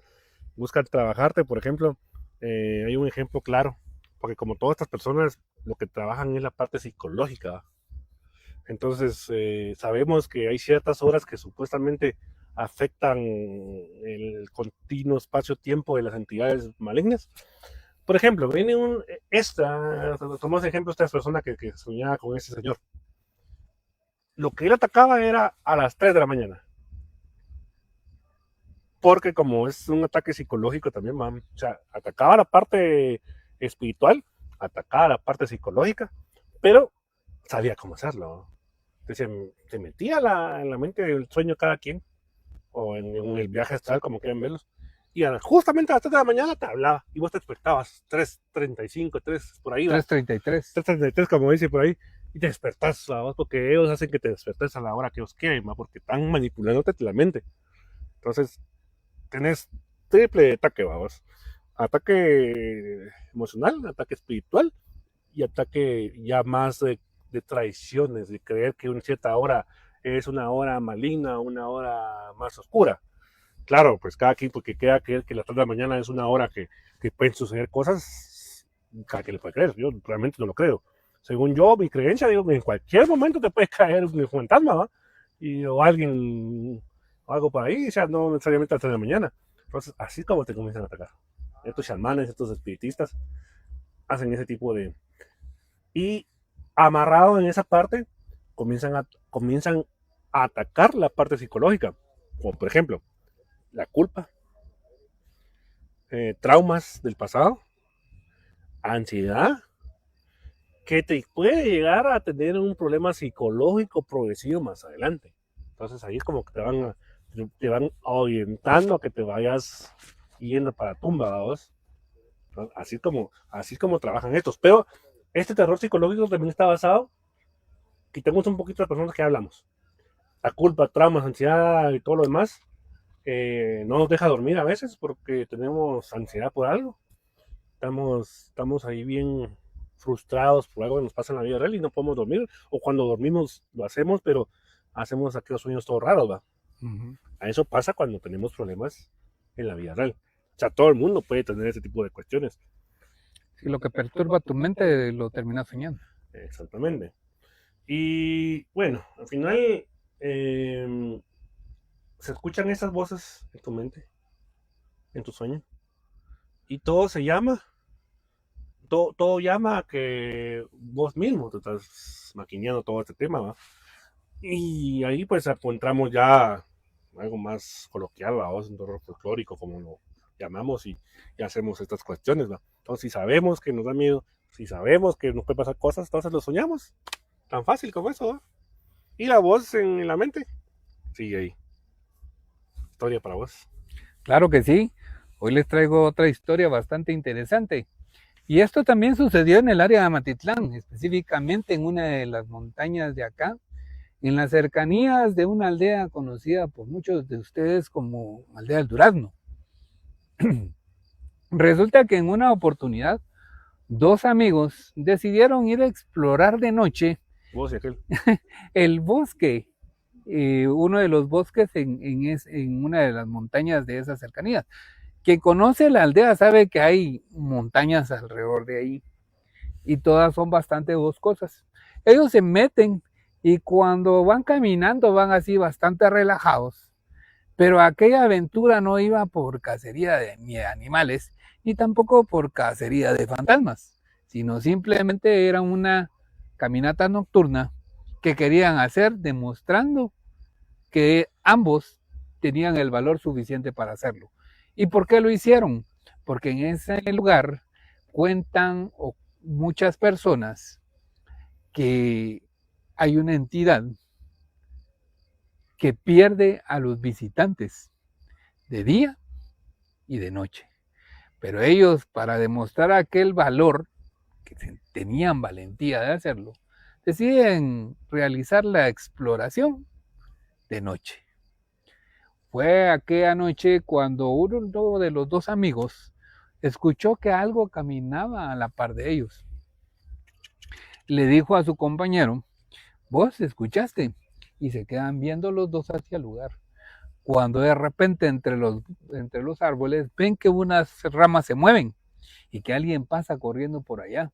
buscan trabajarte, por ejemplo. Hay un ejemplo claro, porque como todas estas personas, lo que trabajan es la parte psicológica. Entonces, sabemos que hay ciertas horas que supuestamente afectan el continuo espacio-tiempo de las entidades malignas. Por ejemplo, viene tomamos ejemplo esta persona que soñaba con ese señor. Lo que él atacaba era a las 3 de la mañana. Porque como es un ataque psicológico también, man, o sea, atacaba la parte espiritual, atacaba la parte psicológica, pero sabía cómo hacerlo. Entonces, se metía en la mente del sueño cada quien, o en el viaje astral, como quieran verlos, y justamente a las 3 de la mañana te hablaba, y vos te despertabas, 3:35, 3 por ahí, 3:33. 3:33, como dice por ahí, y te despertás, ¿va? Porque ellos hacen que te despertes a la hora que ellos quieren, ¿va? Porque están manipulándote la mente. Entonces, tenés triple ataque, vamos. Ataque emocional, ataque espiritual y ataque ya más de traiciones, de creer que una cierta hora es una hora maligna, una hora más oscura. Claro, pues cada quien, porque queda creer que las 3 de la mañana es una hora que pueden suceder cosas, cada quien le puede creer. Yo realmente no lo creo. Según yo, mi creencia, digo que en cualquier momento te puede caer un fantasma, ¿va? O alguien, o algo por ahí, o sea, no necesariamente a las 3 de la mañana. Entonces, así como te comienzan a atacar. Estos chamanes, estos espiritistas, hacen ese tipo de... Y amarrado en esa parte, comienzan a atacar la parte psicológica. Como por ejemplo, la culpa, traumas del pasado, ansiedad, que te puede llegar a tener un problema psicológico progresivo más adelante. Entonces ahí es como que te van orientando a que te vayas yendo para tumba, ¿vos? Así es como trabajan estos. Pero este terror psicológico también está basado, quitemos un poquito de las personas que hablamos. La culpa, traumas, ansiedad y todo lo demás, no nos deja dormir a veces porque tenemos ansiedad por algo. Estamos ahí bien frustrados por algo que nos pasa en la vida real y no podemos dormir. O cuando dormimos lo hacemos, pero hacemos aquellos sueños todos raros, ¿va? A eso pasa cuando tenemos problemas en la vida real. O sea, todo el mundo puede tener ese tipo de cuestiones. Si lo que perturba tu mente lo terminas soñando. Exactamente. Y bueno, al final se escuchan esas voces en tu mente, en tu sueño. Y todo llama a que vos mismo te estás maquineando todo este tema, ¿va? Y ahí pues encontramos ya algo más coloquial, ¿va? Un terror folclórico, como lo llamamos, y hacemos estas cuestiones, ¿va? Entonces, si sabemos que nos da miedo, si sabemos que nos puede pasar cosas, entonces lo soñamos. Tan fácil como eso, ¿va? Y la voz en la mente sigue ahí. Historia para vos. Claro que sí. Hoy les traigo otra historia bastante interesante. Y esto también sucedió en el área de Amatitlán, específicamente en una de las montañas de acá, en las cercanías de una aldea conocida por muchos de ustedes como Aldea del Durazno. Resulta que en una oportunidad, dos amigos decidieron ir a explorar de noche Vos y aquel. el bosque, uno de los bosques en una de las montañas de esas cercanías. Quien conoce la aldea sabe que hay montañas alrededor de ahí y todas son bastante boscosas. Ellos se meten y cuando van caminando van así bastante relajados, pero aquella aventura no iba por cacería ni de animales ni tampoco por cacería de fantasmas, sino simplemente era una caminata nocturna que querían hacer demostrando que ambos tenían el valor suficiente para hacerlo. ¿Y por qué lo hicieron? Porque en ese lugar cuentan muchas personas que hay una entidad que pierde a los visitantes de día y de noche. Pero ellos, para demostrar aquel valor, que tenían valentía de hacerlo, deciden realizar la exploración de noche. Fue aquella noche cuando uno de los dos amigos escuchó que algo caminaba a la par de ellos. Le dijo a su compañero, ¿vos escuchaste? Y se quedan viendo los dos hacia el lugar. Cuando de repente entre los árboles ven que unas ramas se mueven y que alguien pasa corriendo por allá.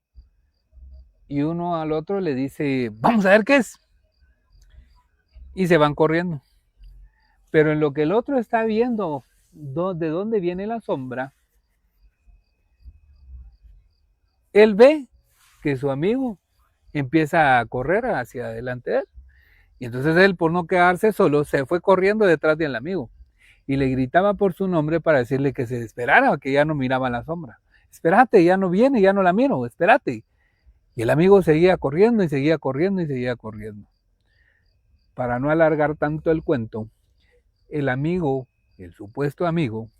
Y uno al otro le dice, vamos a ver qué es. Y se van corriendo. Pero en lo que el otro está viendo de dónde viene la sombra, él ve que su amigo empieza a correr hacia adelante de él. Y entonces él, por no quedarse solo, se fue corriendo detrás del amigo y le gritaba por su nombre para decirle que se esperara, que ya no miraba la sombra. Espérate, ya no viene, ya no la miro, espérate. Y el amigo seguía corriendo y seguía corriendo y seguía corriendo. Para no alargar tanto el cuento, el amigo, el supuesto amigo,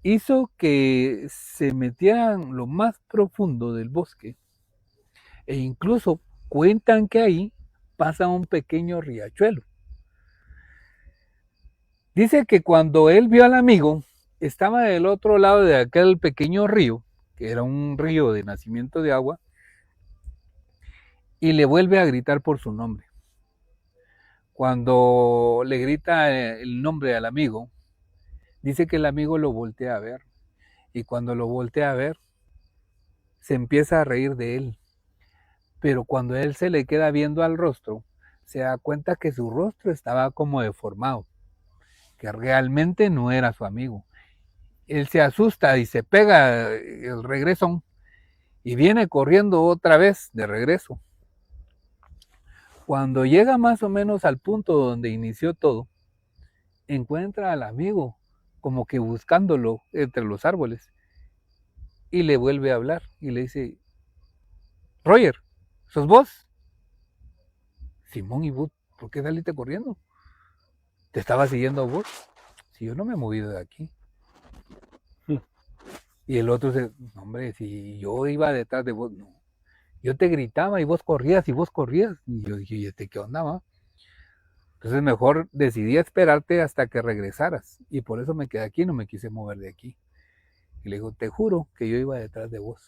hizo que se metieran lo más profundo del bosque e incluso cuentan que ahí pasa un pequeño riachuelo. Dice que cuando él vio al amigo, estaba del otro lado de aquel pequeño río, que era un río de nacimiento de agua, y le vuelve a gritar por su nombre. Cuando le grita el nombre al amigo, dice que el amigo lo voltea a ver, y cuando lo voltea a ver, se empieza a reír de él. Pero cuando él se le queda viendo al rostro, se da cuenta que su rostro estaba como deformado, que realmente no era su amigo. Él se asusta y se pega el regresón y viene corriendo otra vez de regreso. Cuando llega más o menos al punto donde inició todo, encuentra al amigo como que buscándolo entre los árboles y le vuelve a hablar y le dice, Roger, ¿sos vos? Simón, ¿y vos por qué saliste corriendo? Te estaba siguiendo a vos. Si yo no me he movido de aquí. Y el otro dice, no, hombre, si yo iba detrás de vos, no. Yo te gritaba y vos corrías y vos corrías. Y yo dije, ¿y este qué onda, va? Entonces mejor decidí esperarte hasta que regresaras. Y por eso me quedé aquí, no me quise mover de aquí. Y le digo, te juro que yo iba detrás de vos.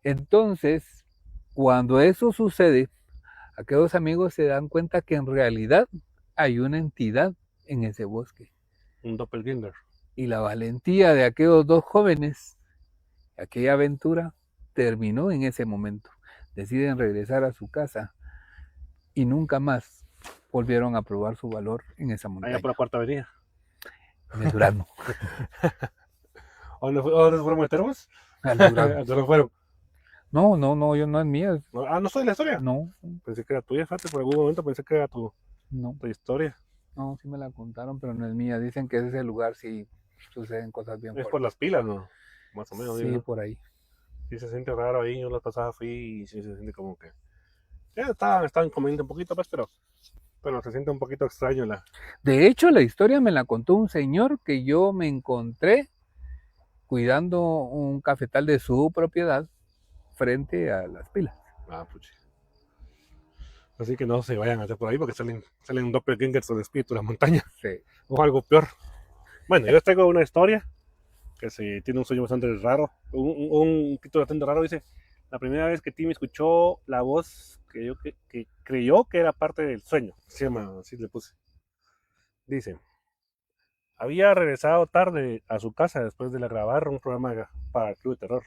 Entonces, cuando eso sucede, aquellos amigos se dan cuenta que en realidad hay una entidad en ese bosque. Un doppelganger. Y la valentía de aquellos dos jóvenes, aquella aventura, terminó en ese momento. Deciden regresar a su casa y nunca más volvieron a probar su valor en esa montaña. Allá por la Cuarta Avenida. En el Durazno. ¿Dónde fueron meternos? Al Durazno. ¿Dónde fueron? No, yo no es mía. ¿No soy la historia? No, Pensé que era tuya, fíjate, por algún momento pensé que era tu historia. No, sí me la contaron, pero no es mía. Dicen que ese lugar sí suceden cosas bien Es fuertes. por las pilas, ¿no? Más o menos. Sí, digo, ¿no? por ahí. Sí se siente raro ahí, yo la pasada fui y sí se siente como que... Ya estaban comiendo un poquito, pues, pero se siente un poquito extraño la... De hecho, la historia me la contó un señor que yo me encontré cuidando un cafetal de su propiedad frente a las pilas. Ah, puchi. Así que no se vayan a hacer por ahí porque salen doppelgangers o espíritu de la montaña. Sí. O algo peor. Bueno, yo les traigo una historia que tiene un sueño bastante raro. Un título bastante raro. Dice, la primera vez que Timmy escuchó la voz que creyó que era parte del sueño. Se llama, así le puse. Dice, había regresado tarde a su casa después de grabar un programa para el Club de Terror.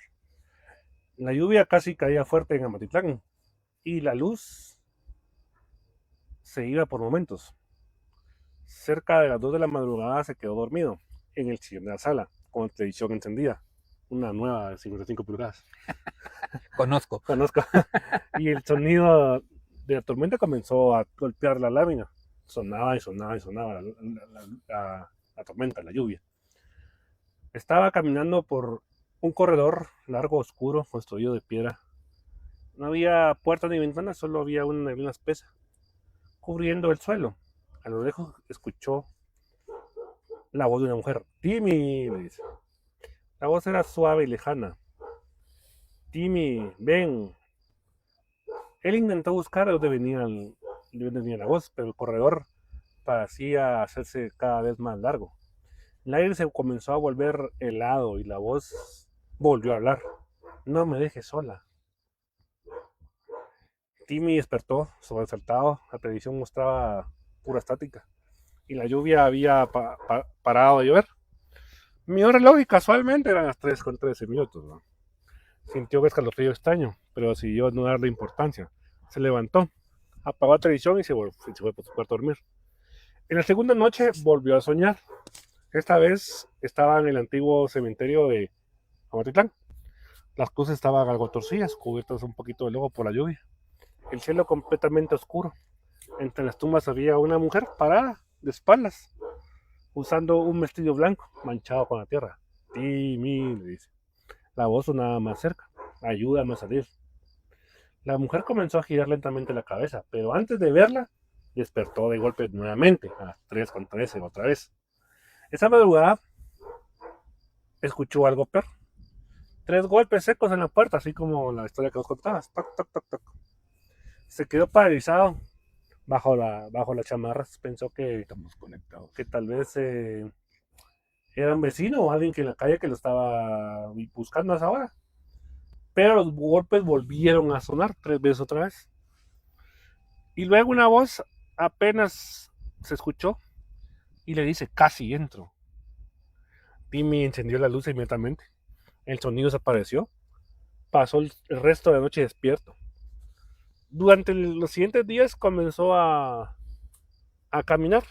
La lluvia casi caía fuerte en Amatitlán y la luz se iba por momentos. Cerca de las 2 de la madrugada se quedó dormido en el sillón de la sala, con la televisión encendida. Una nueva de 55 pulgadas. Conozco. Y el sonido de la tormenta comenzó a golpear la lámina. Sonaba y sonaba y sonaba la tormenta, la lluvia. Estaba caminando por un corredor largo, oscuro, construido de piedra. No había puertas ni ventanas, solo había una neblina espesa cubriendo el suelo. A lo lejos escuchó la voz de una mujer. Timmy, le dice. La voz era suave y lejana. Timmy, ven. Él intentó buscar de dónde venía la voz, pero el corredor parecía hacerse cada vez más largo. El aire se comenzó a volver helado y la voz volvió a hablar. No me dejes sola. Timmy despertó, sobresaltado. La televisión mostraba pura estática y la lluvia había parado de llover. Miró el reloj y casualmente eran las 3:13 minutos, ¿no? Sintió que escalofrío extraño, pero decidió no darle importancia. Se levantó, apagó la televisión y se fue por su cuarto a dormir. En la segunda noche volvió a soñar. Esta vez estaba en el antiguo cementerio de Amatitlán. Las cruces estaban algo torcidas, cubiertas un poquito de lodo por la lluvia. El cielo completamente oscuro. Entre las tumbas había una mujer parada, de espaldas, usando un vestido blanco manchado con la tierra. Timmy, le dice. La voz sonaba más cerca. Ayúdame a salir. La mujer comenzó a girar lentamente la cabeza, pero antes de verla, despertó de golpe nuevamente, a las 3:13 otra vez. Esa madrugada, escuchó algo peor. 3 golpes secos en la puerta, así como la historia que vos contabas. Toc, toc, toc, toc. Se quedó paralizado bajo la chamarra. Pensó que Estamos conectados. tal vez era un vecino o alguien que en la calle que lo estaba buscando a esa hora. Pero los golpes volvieron a sonar 3 veces otra vez. Y luego una voz apenas se escuchó y le dice, casi entro. Timmy encendió la luz inmediatamente. El sonido desapareció. Pasó el resto de la noche despierto. Durante los siguientes días comenzó a caminar.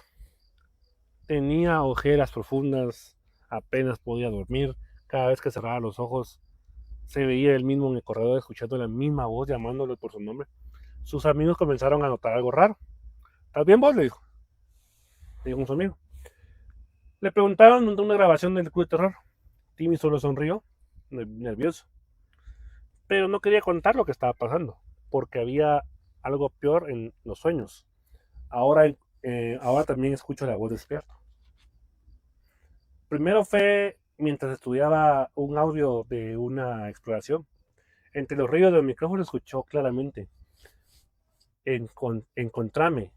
Tenía ojeras profundas, apenas podía dormir. Cada vez que cerraba los ojos, se veía él mismo en el corredor escuchando la misma voz llamándolo por su nombre. Sus amigos comenzaron a notar algo raro. ¿Estás bien vos? Le dijo un su amigo. Le preguntaron de una grabación del Club de Terror. Timmy solo sonrió, nervioso. Pero no quería contar lo que estaba pasando, porque había algo peor en los sueños. Ahora también escucho la voz despierto. Primero fue mientras estudiaba un audio de una exploración. Entre los ruidos del micrófono escuchó claramente. Encontrame,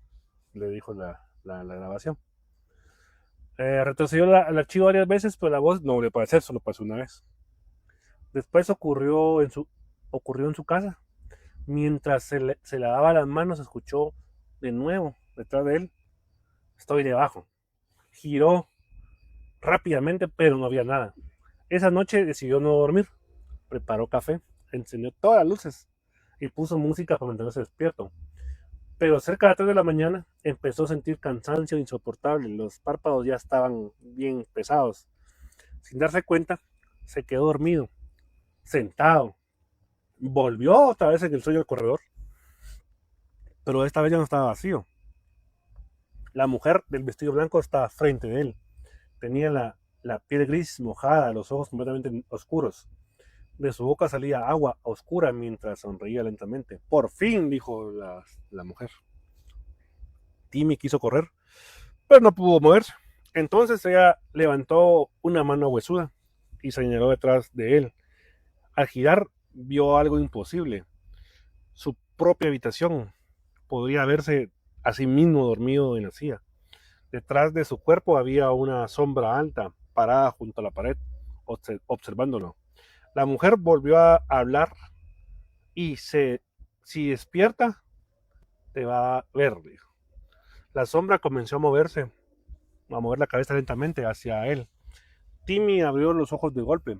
le dijo la grabación. Retrocedió el archivo varias veces, pero la voz no volvió a aparecer, solo pasó una vez. Después ocurrió en su casa. Mientras se lavaba las manos, escuchó de nuevo detrás de él. Estoy debajo. Giró rápidamente, pero no había nada. Esa noche decidió no dormir. Preparó café, encendió todas las luces y puso música para mantenerse despierto. Pero cerca de las 3 de la mañana empezó a sentir cansancio insoportable. Los párpados ya estaban bien pesados. Sin darse cuenta, se quedó dormido, sentado. Volvió otra vez en el sueño del corredor, pero esta vez ya no estaba vacío. La mujer del vestido blanco estaba frente de él. Tenía la piel gris mojada, los ojos completamente oscuros. De su boca salía agua oscura mientras sonreía lentamente. Por fin, dijo la mujer. Timmy quiso correr, pero no pudo moverse. Entonces ella levantó una mano huesuda y señaló detrás de él. Al girar, vio algo imposible. Su propia habitación. Podría verse a sí mismo dormido en la silla. Detrás de su cuerpo había una sombra alta, parada junto a la pared, observándolo. La mujer volvió a hablar y si despierta, te va a ver, dijo. La sombra comenzó a mover la cabeza lentamente hacia él. Timmy abrió los ojos de golpe.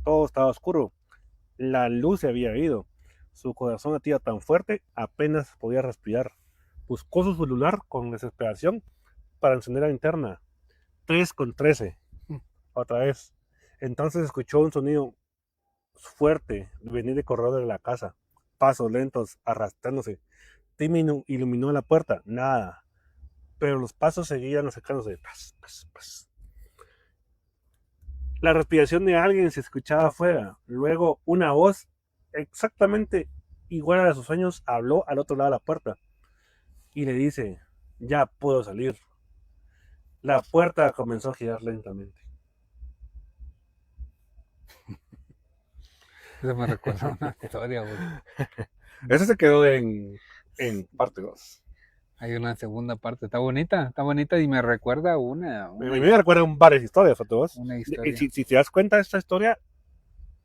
Todo estaba oscuro. La luz se había ido. Su corazón latía tan fuerte, apenas podía respirar. Buscó su celular con desesperación para encender la linterna. 3:13. Otra vez. Entonces escuchó un sonido fuerte venir del corredor de la casa. Pasos lentos arrastrándose. Timmy iluminó la puerta. Nada. Pero los pasos seguían acercándose. Pas, pas, pas. La respiración de alguien se escuchaba afuera. Luego una voz exactamente igual a la de sus sueños habló al otro lado de la puerta y le dice, ya puedo salir. La puerta comenzó a girar lentamente. Eso me recuerda una historia, güey. Ese se quedó en parte 2. Hay una segunda parte, está bonita y me recuerda A mí me recuerdan varias historias a todos. una Y historia. si te das cuenta de esta historia,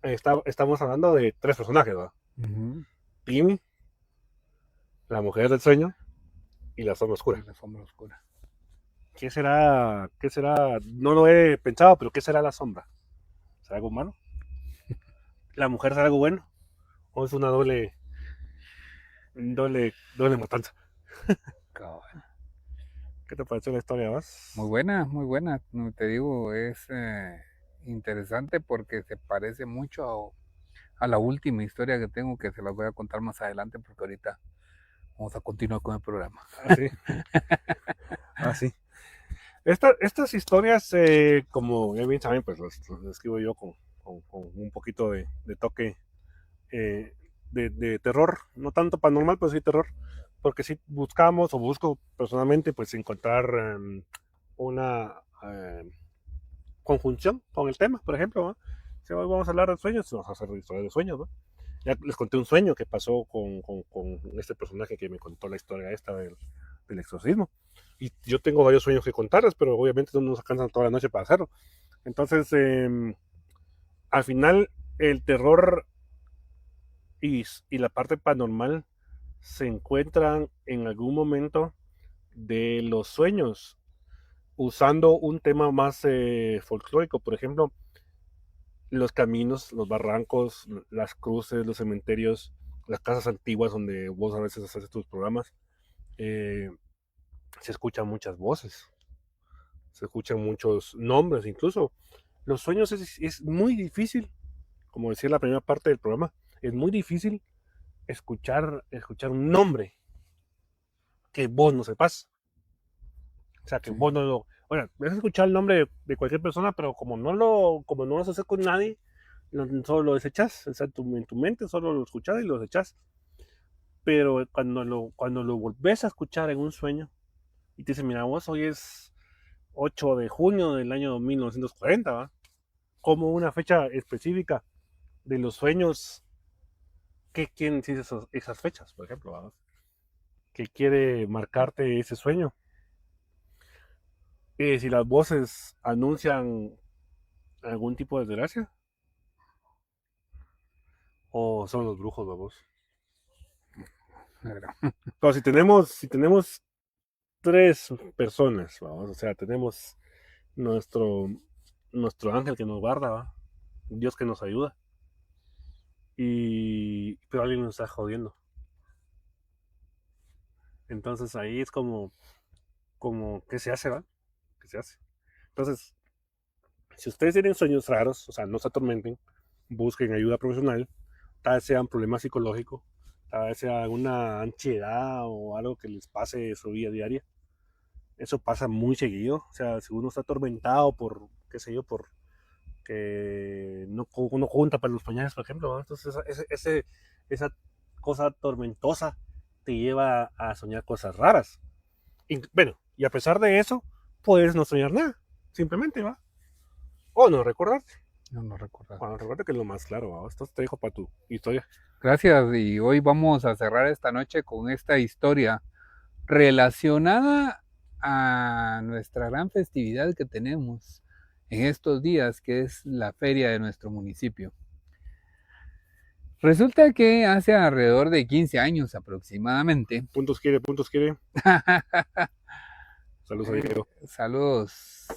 estamos hablando de 3 personajes, ¿verdad? Ujú. Timmy, la mujer del sueño y la sombra oscura. La sombra oscura. ¿Qué será? ¿Qué será? No lo he pensado, pero ¿qué será la sombra? ¿Será algo malo? ¿La mujer será algo bueno? ¿O es una doble matanza? Cabal. ¿Qué te pareció la historia, vas? Muy buena. No, te digo, es interesante porque se parece mucho a la última historia que tengo, que se las voy a contar más adelante porque ahorita vamos a continuar con el programa. Así. Así. Estas historias, como ya bien saben, pues las escribo yo con un poquito de toque de terror, no tanto paranormal, pero sí terror, porque sí buscamos o busco personalmente pues encontrar una conjunción con el tema, por ejemplo, ¿no? Si hoy vamos a hablar de sueños, vamos a hacer historias de sueños, ¿no? Ya les conté un sueño que pasó con este personaje que me contó la historia esta del exorcismo. Y yo tengo varios sueños que contarles, pero obviamente no nos alcanzan toda la noche para hacerlo. Entonces, al final, el terror y la parte paranormal se encuentran en algún momento de los sueños, usando un tema más folclórico. Por ejemplo, los caminos, los barrancos, las cruces, los cementerios, las casas antiguas donde vos a veces haces tus programas. eh, Se escuchan muchas voces, se escuchan muchos nombres, incluso los sueños es muy difícil, como decía la primera parte del programa, es muy difícil escuchar un nombre que vos no sepas. O sea, que Sí. vos no lo... Bueno, vas a escuchar el nombre de cualquier persona, pero como no lo haces con nadie, solo lo desechas. O sea, en tu mente solo lo escuchas y lo desechas. Pero cuando lo volvés a escuchar en un sueño y te dicen, mira, vos hoy es 8 de junio del año 1940, ¿va? Como una fecha específica de los sueños, ¿qué quieren decir esas fechas, por ejemplo? ¿Va? ¿Qué quiere marcarte ese sueño? Si las voces anuncian algún tipo de desgracia, o son los brujos, vamos. Pero si tenemos 3 personas, vamos, o sea, tenemos nuestro, nuestro ángel que nos guarda, ¿va? Dios que nos ayuda, pero alguien nos está jodiendo. Entonces ahí es como ¿qué se hace, va? ¿Qué se hace? Entonces, si ustedes tienen sueños raros, o sea, no se atormenten, busquen ayuda profesional, tal vez sean problemas psicológicos, tal vez sea alguna ansiedad o algo que les pase de su vida diaria. Eso pasa muy seguido, o sea, si uno está atormentado por, qué sé yo, por que no, uno junta para los pañales, por ejemplo, ¿no? Entonces esa cosa tormentosa te lleva a soñar cosas raras. Bueno, y a pesar de eso, puedes no soñar nada, simplemente, ¿va? O no recordarte. No recuerdo. Bueno, recuerda que es lo más claro, ¿va? Esto te dejo para tu historia. Gracias, y hoy vamos a cerrar esta noche con esta historia relacionada a nuestra gran festividad que tenemos en estos días, que es la feria de nuestro municipio. Resulta que hace alrededor de 15 años aproximadamente. Puntos quiere. Saludos a Diego. Saludos.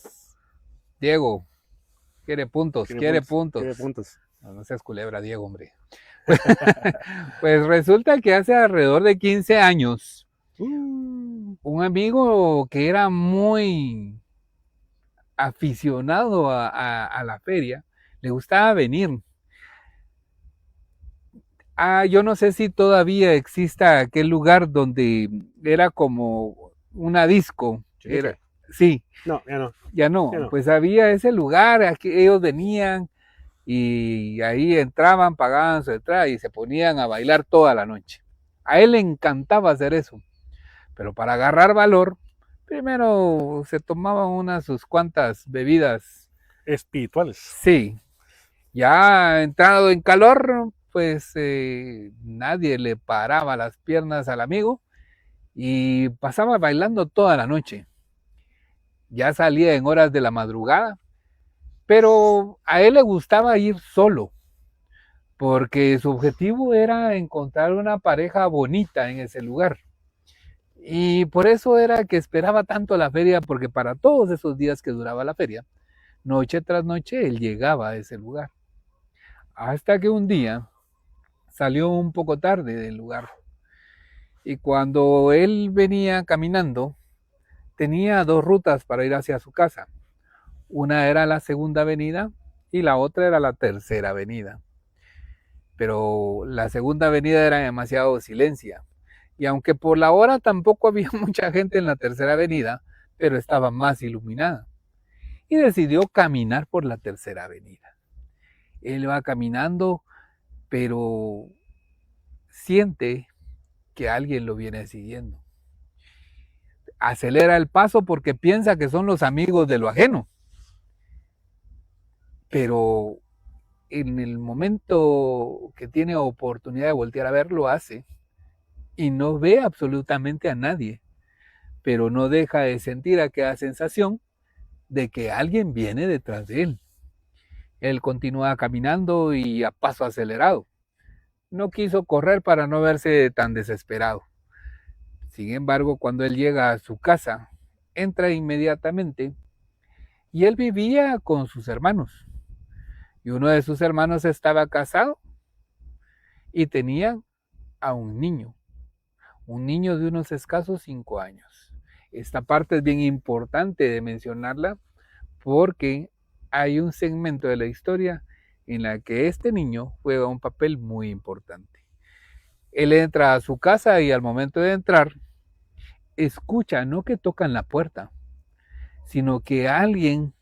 Diego, quiere puntos. Quiere puntos. No seas culebra, Diego, hombre. Pues resulta que hace alrededor de 15 años, un amigo que era muy aficionado a la feria, le gustaba venir. Yo no sé si todavía exista aquel lugar donde era como una disco. Chinique. Sí, No, ya no. ya no. Ya no. Pues había ese lugar, aquí ellos venían y ahí entraban, pagaban su entrada y se ponían a bailar toda la noche. A él le encantaba hacer eso, pero para agarrar valor, primero se tomaban sus cuantas bebidas. Espirituales. Sí, ya entrado en calor, pues nadie le paraba las piernas al amigo y pasaba bailando toda la noche. Ya salía en horas de la madrugada, pero a él le gustaba ir solo, porque su objetivo era encontrar una pareja bonita en ese lugar. Y por eso era que esperaba tanto la feria, porque para todos esos días que duraba la feria, noche tras noche él llegaba a ese lugar. Hasta que un día salió un poco tarde del lugar. Y cuando él venía caminando, tenía dos rutas para ir hacia su casa. Una era la segunda avenida y la otra era la tercera avenida. Pero la segunda avenida era demasiado silencia. Y aunque por la hora tampoco había mucha gente en la tercera avenida, pero estaba más iluminada. Y decidió caminar por la tercera avenida. Él va caminando, pero siente que alguien lo viene siguiendo. Acelera el paso porque piensa que son los amigos de lo ajeno. Pero en el momento que tiene oportunidad de voltear a ver, lo hace y no ve absolutamente a nadie, pero no deja de sentir aquella sensación de que alguien viene detrás de él. Él continúa caminando y a paso acelerado. No quiso correr para no verse tan desesperado. Sin embargo, cuando él llega a su casa, entra inmediatamente y él vivía con sus hermanos. Y uno de sus hermanos estaba casado y tenía a un niño de unos escasos 5 años. Esta parte es bien importante de mencionarla porque hay un segmento de la historia en la que este niño juega un papel muy importante. Él entra a su casa y al momento de entrar, escucha no que tocan la puerta, sino que alguien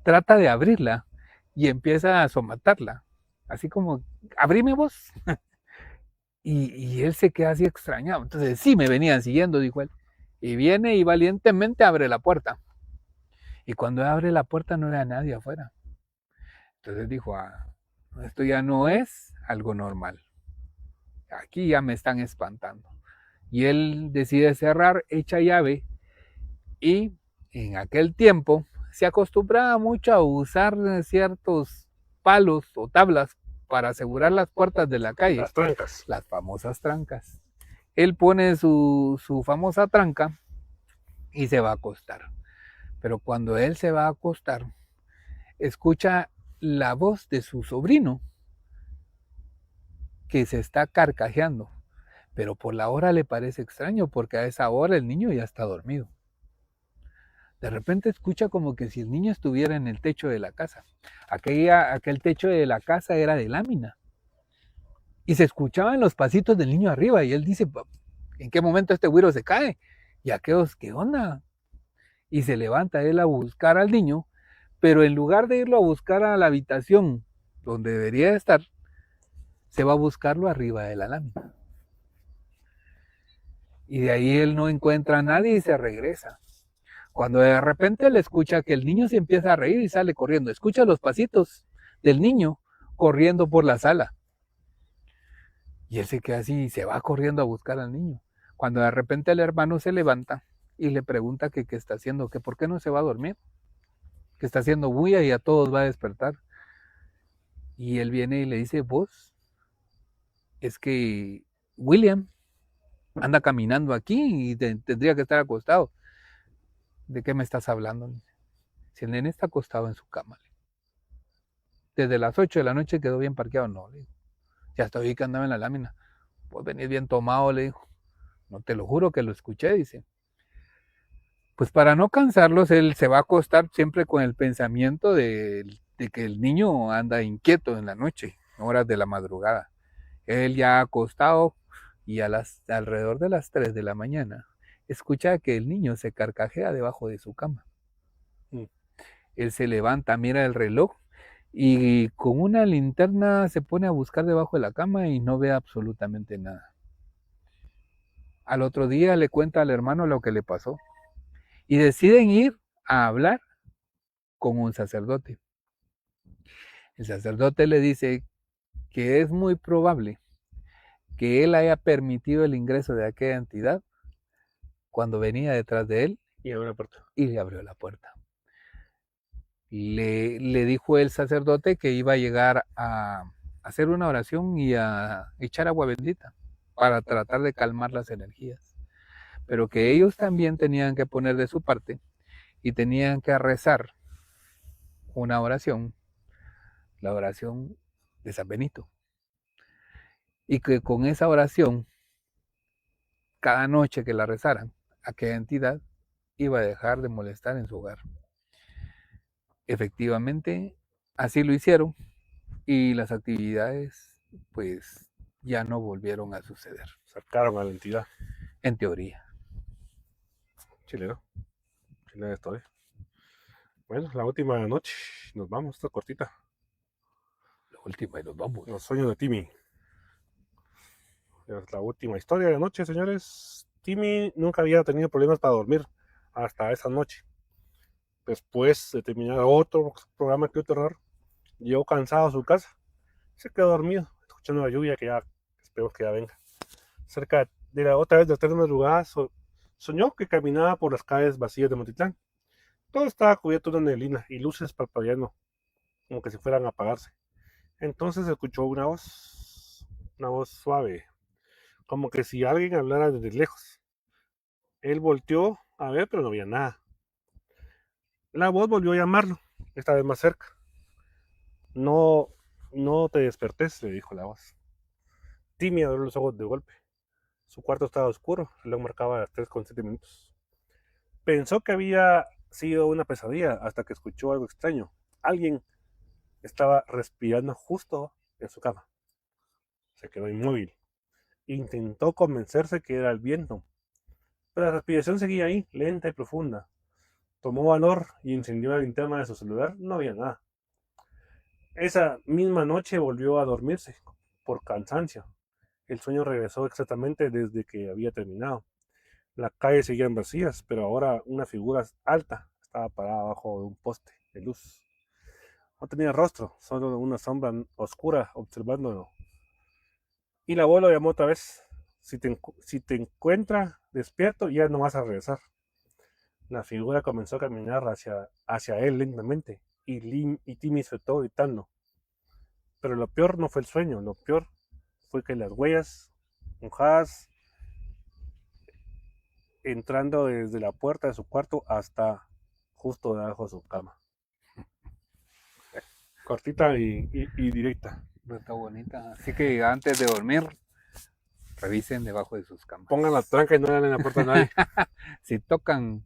trata de abrirla y empieza a somatarla, así como, abrime vos. Y él se queda así extrañado. Entonces, sí, me venían siguiendo, dijo él. Y viene y valientemente abre la puerta. Y cuando abre la puerta no había nadie afuera. Entonces dijo, esto ya no es algo normal. Aquí ya me están espantando. Y él decide cerrar, echa llave. Y en aquel tiempo se acostumbraba mucho a usar ciertos palos o tablas para asegurar las puertas de la calle. Las trancas. Las famosas trancas. Él pone su famosa tranca y se va a acostar. Pero cuando él se va a acostar, escucha la voz de su sobrino que se está carcajeando. Pero por la hora le parece extraño porque a esa hora el niño ya está dormido. De repente escucha como que si el niño estuviera en el techo de la casa. Aquel techo de la casa era de lámina. Y se escuchaban los pasitos del niño arriba. Y él dice, ¿en qué momento este güiro se cae? Y aquellos, ¿qué onda? Y se levanta él a buscar al niño, pero en lugar de irlo a buscar a la habitación donde debería estar, se va a buscarlo arriba de la lámina. Y de ahí él no encuentra a nadie y se regresa. Cuando de repente le escucha que el niño se empieza a reír y sale corriendo. Escucha los pasitos del niño corriendo por la sala. Y él se queda así y se va corriendo a buscar al niño. Cuando de repente el hermano se levanta y le pregunta que qué está haciendo, que por qué no se va a dormir, que está haciendo bulla y a todos va a despertar. Y él viene y le dice, vos, es que William anda caminando aquí y tendría que estar acostado. ¿De qué me estás hablando? Si el nene está acostado en su cama. Desde las 8 de la noche quedó bien parqueado. No, le digo. Ya hasta vi que andaba en la lámina. Pues venís bien tomado, le dijo. No, te lo juro que lo escuché, dice. Pues para no cansarlos, él se va a acostar siempre con el pensamiento de que el niño anda inquieto en la noche, horas de la madrugada. Él ya acostado y alrededor de las 3 de la mañana escucha que el niño se carcajea debajo de su cama. Él se levanta, mira el reloj y con una linterna se pone a buscar debajo de la cama y no ve absolutamente nada. Al otro día le cuenta al hermano lo que le pasó y deciden ir a hablar con un sacerdote. El sacerdote le dice que es muy probable que él haya permitido el ingreso de aquella entidad cuando venía detrás de él Y abre la puerta. y le abrió la puerta. Le dijo el sacerdote que iba a llegar a hacer una oración y a echar agua bendita para tratar de calmar las energías, pero que ellos también tenían que poner de su parte y tenían que rezar una oración, la oración de San Benito, y que con esa oración, cada noche que la rezaran, aquella entidad iba a dejar de molestar en su hogar. Efectivamente, así lo hicieron y las actividades pues ya no volvieron a suceder, Sacaron a la entidad. en teoría. Chileno. Chileno estoy. Bueno, la última noche. Nos vamos, esta cortita. La última y nos vamos. Los sueños de Timmy. Es la última historia de la noche, señores. Timmy nunca había tenido problemas para dormir hasta esa noche. Después de terminar otro programa que terror, llegó cansado a su casa. Se quedó dormido, escuchando la lluvia que ya esperemos que ya venga. Cerca de la otra vez de las 3 de madrugada, soñó que caminaba por las calles vacías de Montitlán. Todo estaba cubierto de neblina y luces parpadeando, como que si fueran a apagarse. Entonces escuchó una voz suave, como que si alguien hablara desde lejos. Él volteó a ver, pero no había nada. La voz volvió a llamarlo, esta vez más cerca. No te despertes, le dijo la voz. Timmy abrió los ojos de golpe. Su cuarto estaba oscuro, el reloj marcaba las 3:07. Pensó que había sido una pesadilla hasta que escuchó algo extraño. Alguien estaba respirando justo en su cama. Se quedó inmóvil. Intentó convencerse que era el viento, pero la respiración seguía ahí, lenta y profunda. Tomó valor y encendió la linterna de su celular. No había nada. Esa misma noche volvió a dormirse por cansancio. El sueño regresó exactamente desde que había terminado. Las calles seguían vacías, pero ahora una figura alta estaba parada bajo de un poste de luz. No tenía rostro, solo una sombra oscura observándolo. Y la abuela llamó otra vez. Si te encuentra despierto, ya no vas a regresar. La figura comenzó a caminar hacia él lentamente y Timmy se todo gritando. Pero lo peor no fue el sueño, lo peor fue que las huellas mojadas entrando desde la puerta de su cuarto hasta justo debajo de su cama. Cortita y directa. Está bonita. Así que antes de dormir, revisen debajo de sus camas. Pongan la tranca y no le abran la puerta a nadie. Si tocan,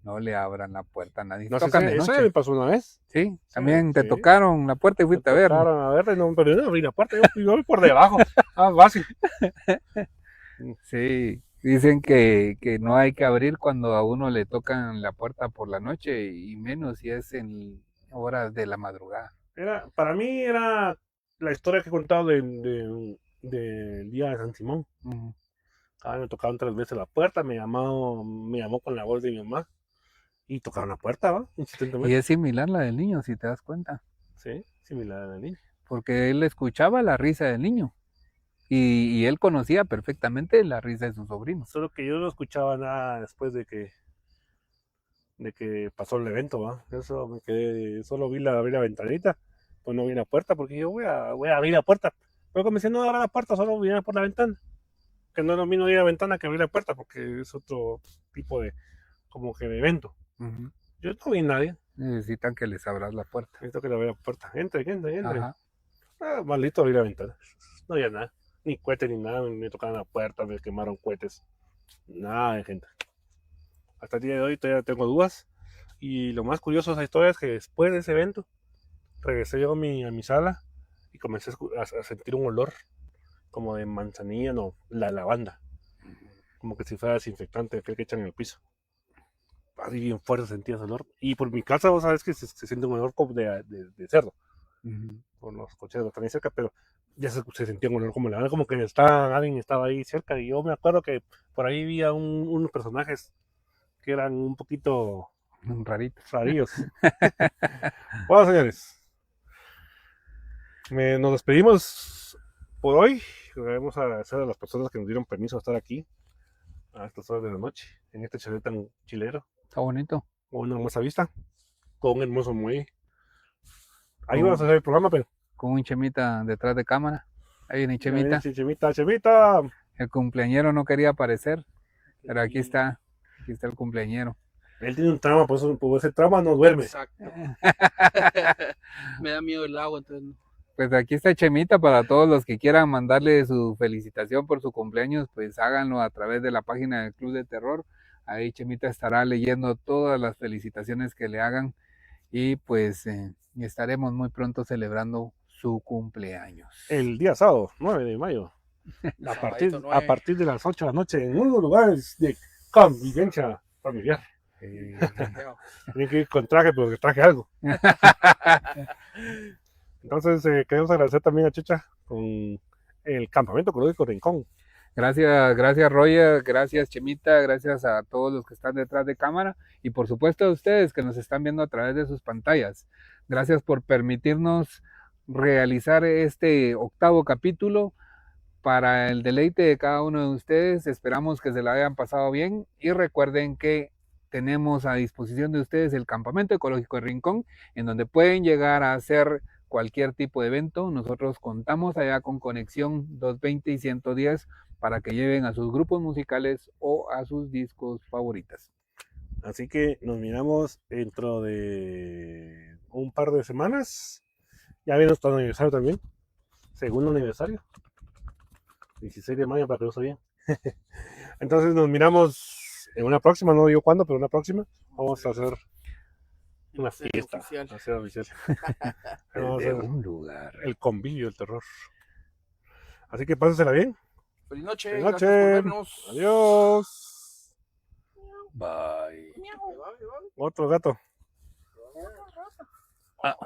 no le abran la puerta a nadie. No sé, Tocan de eso noche. ya me pasó una vez. Sí, también te sí. tocaron la puerta y fuiste a ver. Tocaron a verle, no, pero yo no abrí la puerta, yo voy por debajo. Fácil. Sí, dicen que no hay que abrir cuando a uno le tocan la puerta por la noche y menos si es en horas de la madrugada. Para mí era la historia que he contado del día de San Simón. Ujú. Me tocaron 3 veces la puerta, me llamó con la voz de mi mamá y tocaron la puerta, ¿va? Y Insistentemente. es similar la del niño, si te das cuenta, Sí, similar a la niña. porque él escuchaba la risa del niño y él conocía perfectamente la risa de sus sobrinos. Solo que yo no escuchaba nada después de que pasó el evento, ¿va? Eso me quedé, solo abrí la ventanita, pues no vi la puerta, porque yo voy a abrir la puerta. Luego me decían, no abra la puerta, solo viene por la ventana. Que no es lo mismo ir a la ventana que abrir la puerta, porque es otro tipo de, como que de evento. Ujú. Yo no vi a nadie. Necesitan que les abras la puerta. Necesito que le abra la puerta. Entre. Ajá. Maldito abrir la ventana. No había nada. Ni cohetes ni nada. Me tocaron la puerta, me quemaron cohetes. Nada de gente. Hasta el día de hoy todavía tengo dudas. Y lo más curioso de esa historia es que después de ese evento, regresé yo a mi sala y comencé a sentir un olor como de manzanilla, no, la lavanda. Como que si fuera desinfectante, aquel que echan en el piso. Así bien fuerte sentía ese olor. Y por mi casa, vos sabes que se siente un olor como de cerdo. Ujú. Por los cocheros están ahí cerca, pero ya se sentía un olor como lavanda, como que alguien estaba ahí cerca. Y yo me acuerdo que por ahí vi unos personajes que eran un poquito Un rarito. rarillos. Bueno, señores, nos despedimos por hoy. queremos agradecer a las personas que nos dieron permiso de estar aquí a estas horas de la noche, en este chalet tan chilero, Está bonito. con una hermosa vista, con un hermoso muelle. Ahí Oh. vamos a hacer el programa, pero. Con un Chemita detrás de cámara. Ahí viene Chemita. Chemita. El cumpleañero no quería aparecer, pero aquí está el cumpleañero. Él tiene un trauma, por ese trauma no duerme. Exacto. Me da miedo el agua, entonces no. Pues aquí está Chemita para todos los que quieran mandarle su felicitación por su cumpleaños, pues háganlo a través de la página del Club de Terror. Ahí Chemita estará leyendo todas las felicitaciones que le hagan y pues estaremos muy pronto celebrando su cumpleaños. El día sábado, 9 de mayo. Sabadito A 9. partir de las 8 de la noche, en unos lugares de convivencia familiar. Tienen que ir con traje, porque traje algo. Entonces, queremos agradecer también a Chucha con el Campamento Ecológico Rincón. Gracias Roger, gracias Chemita, gracias a todos los que están detrás de cámara y por supuesto a ustedes que nos están viendo a través de sus pantallas. Gracias por permitirnos realizar este 8º capítulo para el deleite de cada uno de ustedes. Esperamos que se la hayan pasado bien y recuerden que tenemos a disposición de ustedes el Campamento Ecológico de Rincón, en donde pueden llegar a hacer cualquier tipo de evento. Nosotros contamos allá con conexión 220 y 110 para que lleven a sus grupos musicales o a sus discos favoritas. Así que nos miramos dentro de un par de semanas. Ya viene nuestro aniversario también. Segundo aniversario. 16 de mayo para que lo bien. Entonces nos miramos en una próxima, no digo cuándo, pero una próxima. Vamos a hacer una fiesta. Oficial. A hacer oficial. Vamos a hacer un lugar. el convivio del terror. Así que pásensela bien. Feliz noche. Feliz Gracias noche. por vernos. Adiós. Bye. Otro gato. Ah.